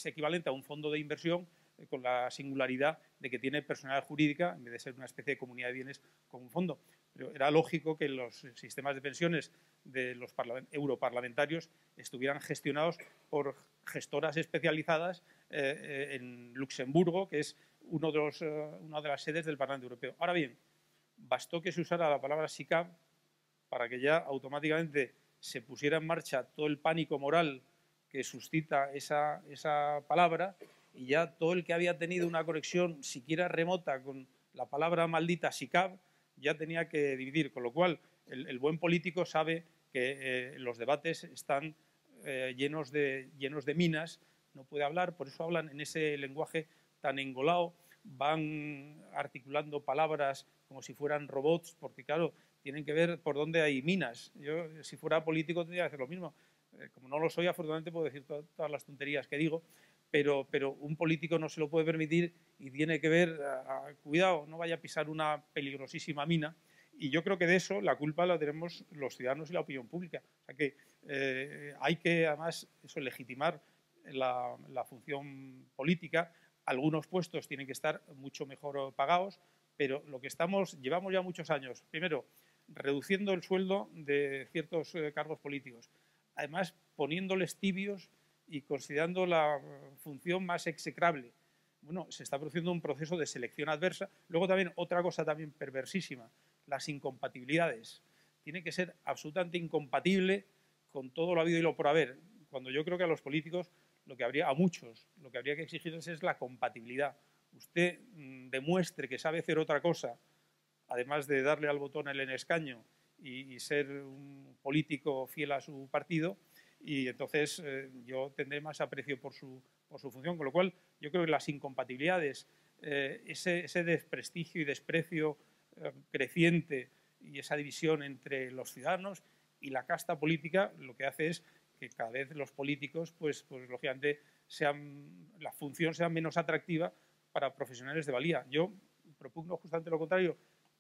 equivalente a un fondo de inversión con la singularidad de que tiene personalidad jurídica en vez de ser una especie de comunidad de bienes con un fondo. Pero era lógico que los sistemas de pensiones de los europarlamentarios estuvieran gestionados por gestoras especializadas en Luxemburgo, que es una de las sedes del Parlamento Europeo. Ahora bien, bastó que se usara la palabra SICAV para que ya automáticamente se pusiera en marcha todo el pánico moral que suscita esa palabra, y ya todo el que había tenido una conexión siquiera remota con la palabra maldita SICAV ya tenía que dividir, con lo cual el buen político sabe que los debates están llenos de minas, no puede hablar, por eso hablan en ese lenguaje tan engolado, van articulando palabras como si fueran robots, porque claro, tienen que ver por dónde hay minas. Yo, si fuera político, tendría que hacer lo mismo. Como no lo soy, afortunadamente puedo decir todas las tonterías que digo, pero un político no se lo puede permitir y tiene que ver, cuidado, no vaya a pisar una peligrosísima mina. Y yo creo que de eso la culpa la tenemos los ciudadanos y la opinión pública. O sea que hay que, además, legitimar la función política. Algunos puestos tienen que estar mucho mejor pagados, pero lo que llevamos ya muchos años, primero, reduciendo el sueldo de ciertos cargos políticos, además poniéndoles tibios y considerando la función más execrable. Bueno, se está produciendo un proceso de selección adversa. Luego también otra cosa también perversísima, las incompatibilidades. Tiene que ser absolutamente incompatible con todo lo habido y lo por haber. Cuando yo creo que a los políticos, a muchos, lo que habría que exigirles es la compatibilidad. Usted demuestre que sabe hacer otra cosa, además de darle al botón en el escaño y ser un político fiel a su partido, y entonces yo tendré más aprecio por su función. Con lo cual, yo creo que las incompatibilidades, ese desprestigio y desprecio creciente y esa división entre los ciudadanos y la casta política, lo que hace es que cada vez los políticos, pues lógicamente, la función sea menos atractiva para profesionales de valía. Yo propugno justamente lo contrario,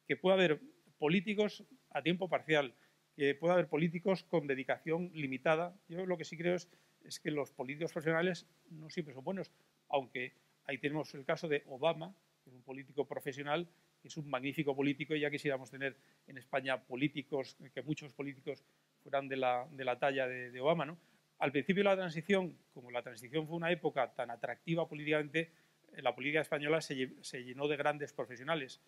que pueda haber políticos a tiempo parcial, que pueda haber políticos con dedicación limitada. Yo lo que sí creo es que los políticos profesionales no siempre son buenos, aunque ahí tenemos el caso de Obama, que es un político profesional, que es un magnífico político, y ya quisiéramos tener en España políticos, que muchos políticos fueran de la talla de Obama, ¿no? Al principio de la transición, como la transición fue una época tan atractiva políticamente, la política española se llenó de grandes profesionales.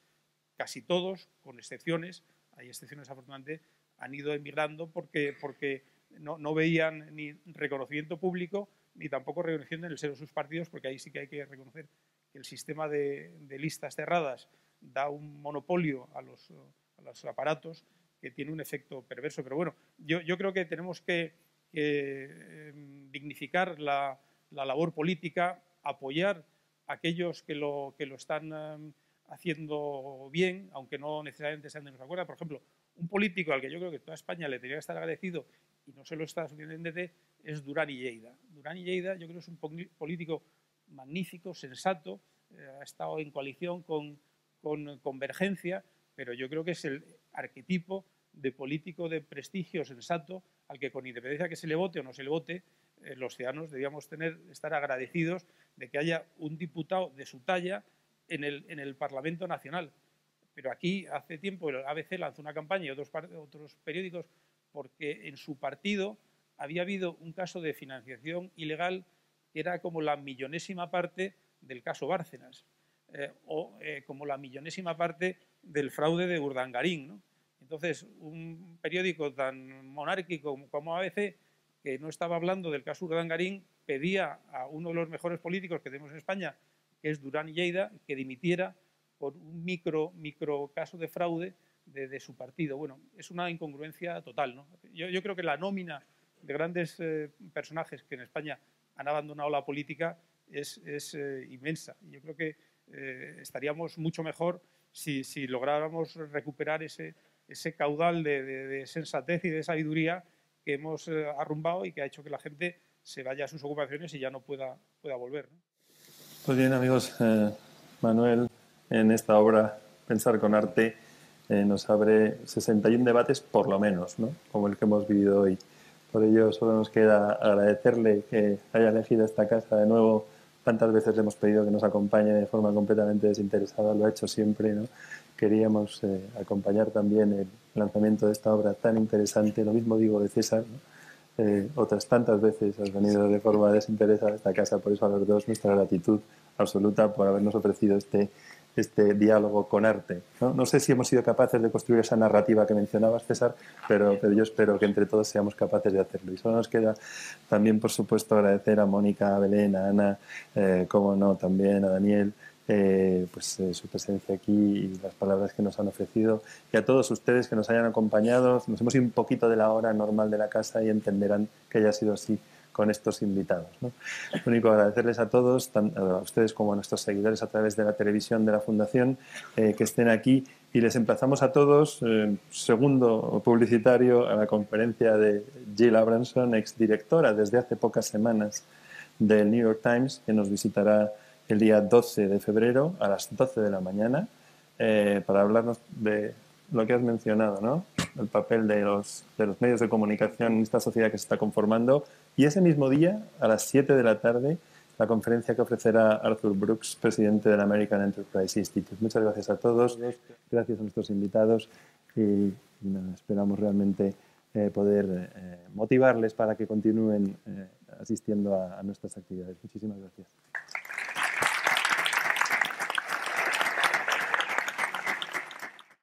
Casi todos, con excepciones, hay excepciones afortunadamente, han ido emigrando porque no veían ni reconocimiento público ni tampoco reconocimiento en el seno de sus partidos, porque ahí sí que hay que reconocer que el sistema de listas cerradas da un monopolio a los aparatos que tiene un efecto perverso. Pero bueno, yo creo que tenemos que dignificar la labor política, apoyar a aquellos que lo están haciendo bien, aunque no necesariamente sean de nuestra cuerda. Por ejemplo, un político al que yo creo que toda España le tendría que estar agradecido y no se lo está suficientemente es Duran i Lleida. Duran i Lleida yo creo que es un político magnífico, sensato, ha estado en coalición con Convergencia, pero yo creo que es el arquetipo de político de prestigio sensato al que, con independencia de que se le vote o no se le vote, los ciudadanos debíamos estar agradecidos de que haya un diputado de su talla en el Parlamento Nacional. Pero aquí hace tiempo el ABC lanzó una campaña y otros periódicos porque en su partido había habido un caso de financiación ilegal que era como la millonésima parte del caso Bárcenas como la millonésima parte del fraude de Urdangarín, ¿no? Entonces, un periódico tan monárquico como ABC, que no estaba hablando del caso Urdangarín, pedía a uno de los mejores políticos que tenemos en España, que es Duran i Lleida, que dimitiera por un micro caso de fraude de su partido. Bueno, es una incongruencia total, ¿no? Yo creo que la nómina de grandes personajes que en España han abandonado la política es inmensa. Yo creo que estaríamos mucho mejor si lográramos recuperar ese caudal de sensatez y de sabiduría que hemos arrumbado y que ha hecho que la gente se vaya a sus ocupaciones y ya no pueda volver, ¿no? Pues bien, amigos, Manuel, en esta obra Pensar con Arte nos abre 61 debates por lo menos, ¿no? Como el que hemos vivido hoy. Por ello solo nos queda agradecerle que haya elegido esta casa de nuevo. Tantas veces le hemos pedido que nos acompañe de forma completamente desinteresada, lo ha hecho siempre, ¿no? Queríamos acompañar también el lanzamiento de esta obra tan interesante. Lo mismo digo de César, ¿no? Otras tantas veces has venido de forma desinteresada a esta casa, por eso a los dos nuestra gratitud absoluta por habernos ofrecido este diálogo con arte, ¿no? No sé si hemos sido capaces de construir esa narrativa que mencionabas, César, pero yo espero que entre todos seamos capaces de hacerlo. Y solo nos queda también, por supuesto, agradecer a Mónica, a Belén, a Ana, como no, también a Daniel, su presencia aquí y las palabras que nos han ofrecido, y a todos ustedes que nos hayan acompañado. Nos hemos ido un poquito de la hora normal de la casa y entenderán que haya sido así con estos invitados, ¿no? Lo único, agradecerles a todos, tanto a ustedes como a nuestros seguidores a través de la televisión de la Fundación, que estén aquí, y les emplazamos a todos, segundo publicitario, a la conferencia de Jill Abramson, exdirectora desde hace pocas semanas del New York Times, que nos visitará el día 12 de febrero a las 12 de la mañana para hablarnos de lo que has mencionado, ¿no? El papel de los medios de comunicación en esta sociedad que se está conformando. Y ese mismo día, a las 7 de la tarde, la conferencia que ofrecerá Arthur Brooks, presidente del American Enterprise Institute. Muchas gracias a todos, gracias a nuestros invitados y nada, esperamos realmente poder motivarles para que continúen asistiendo a nuestras actividades. Muchísimas gracias.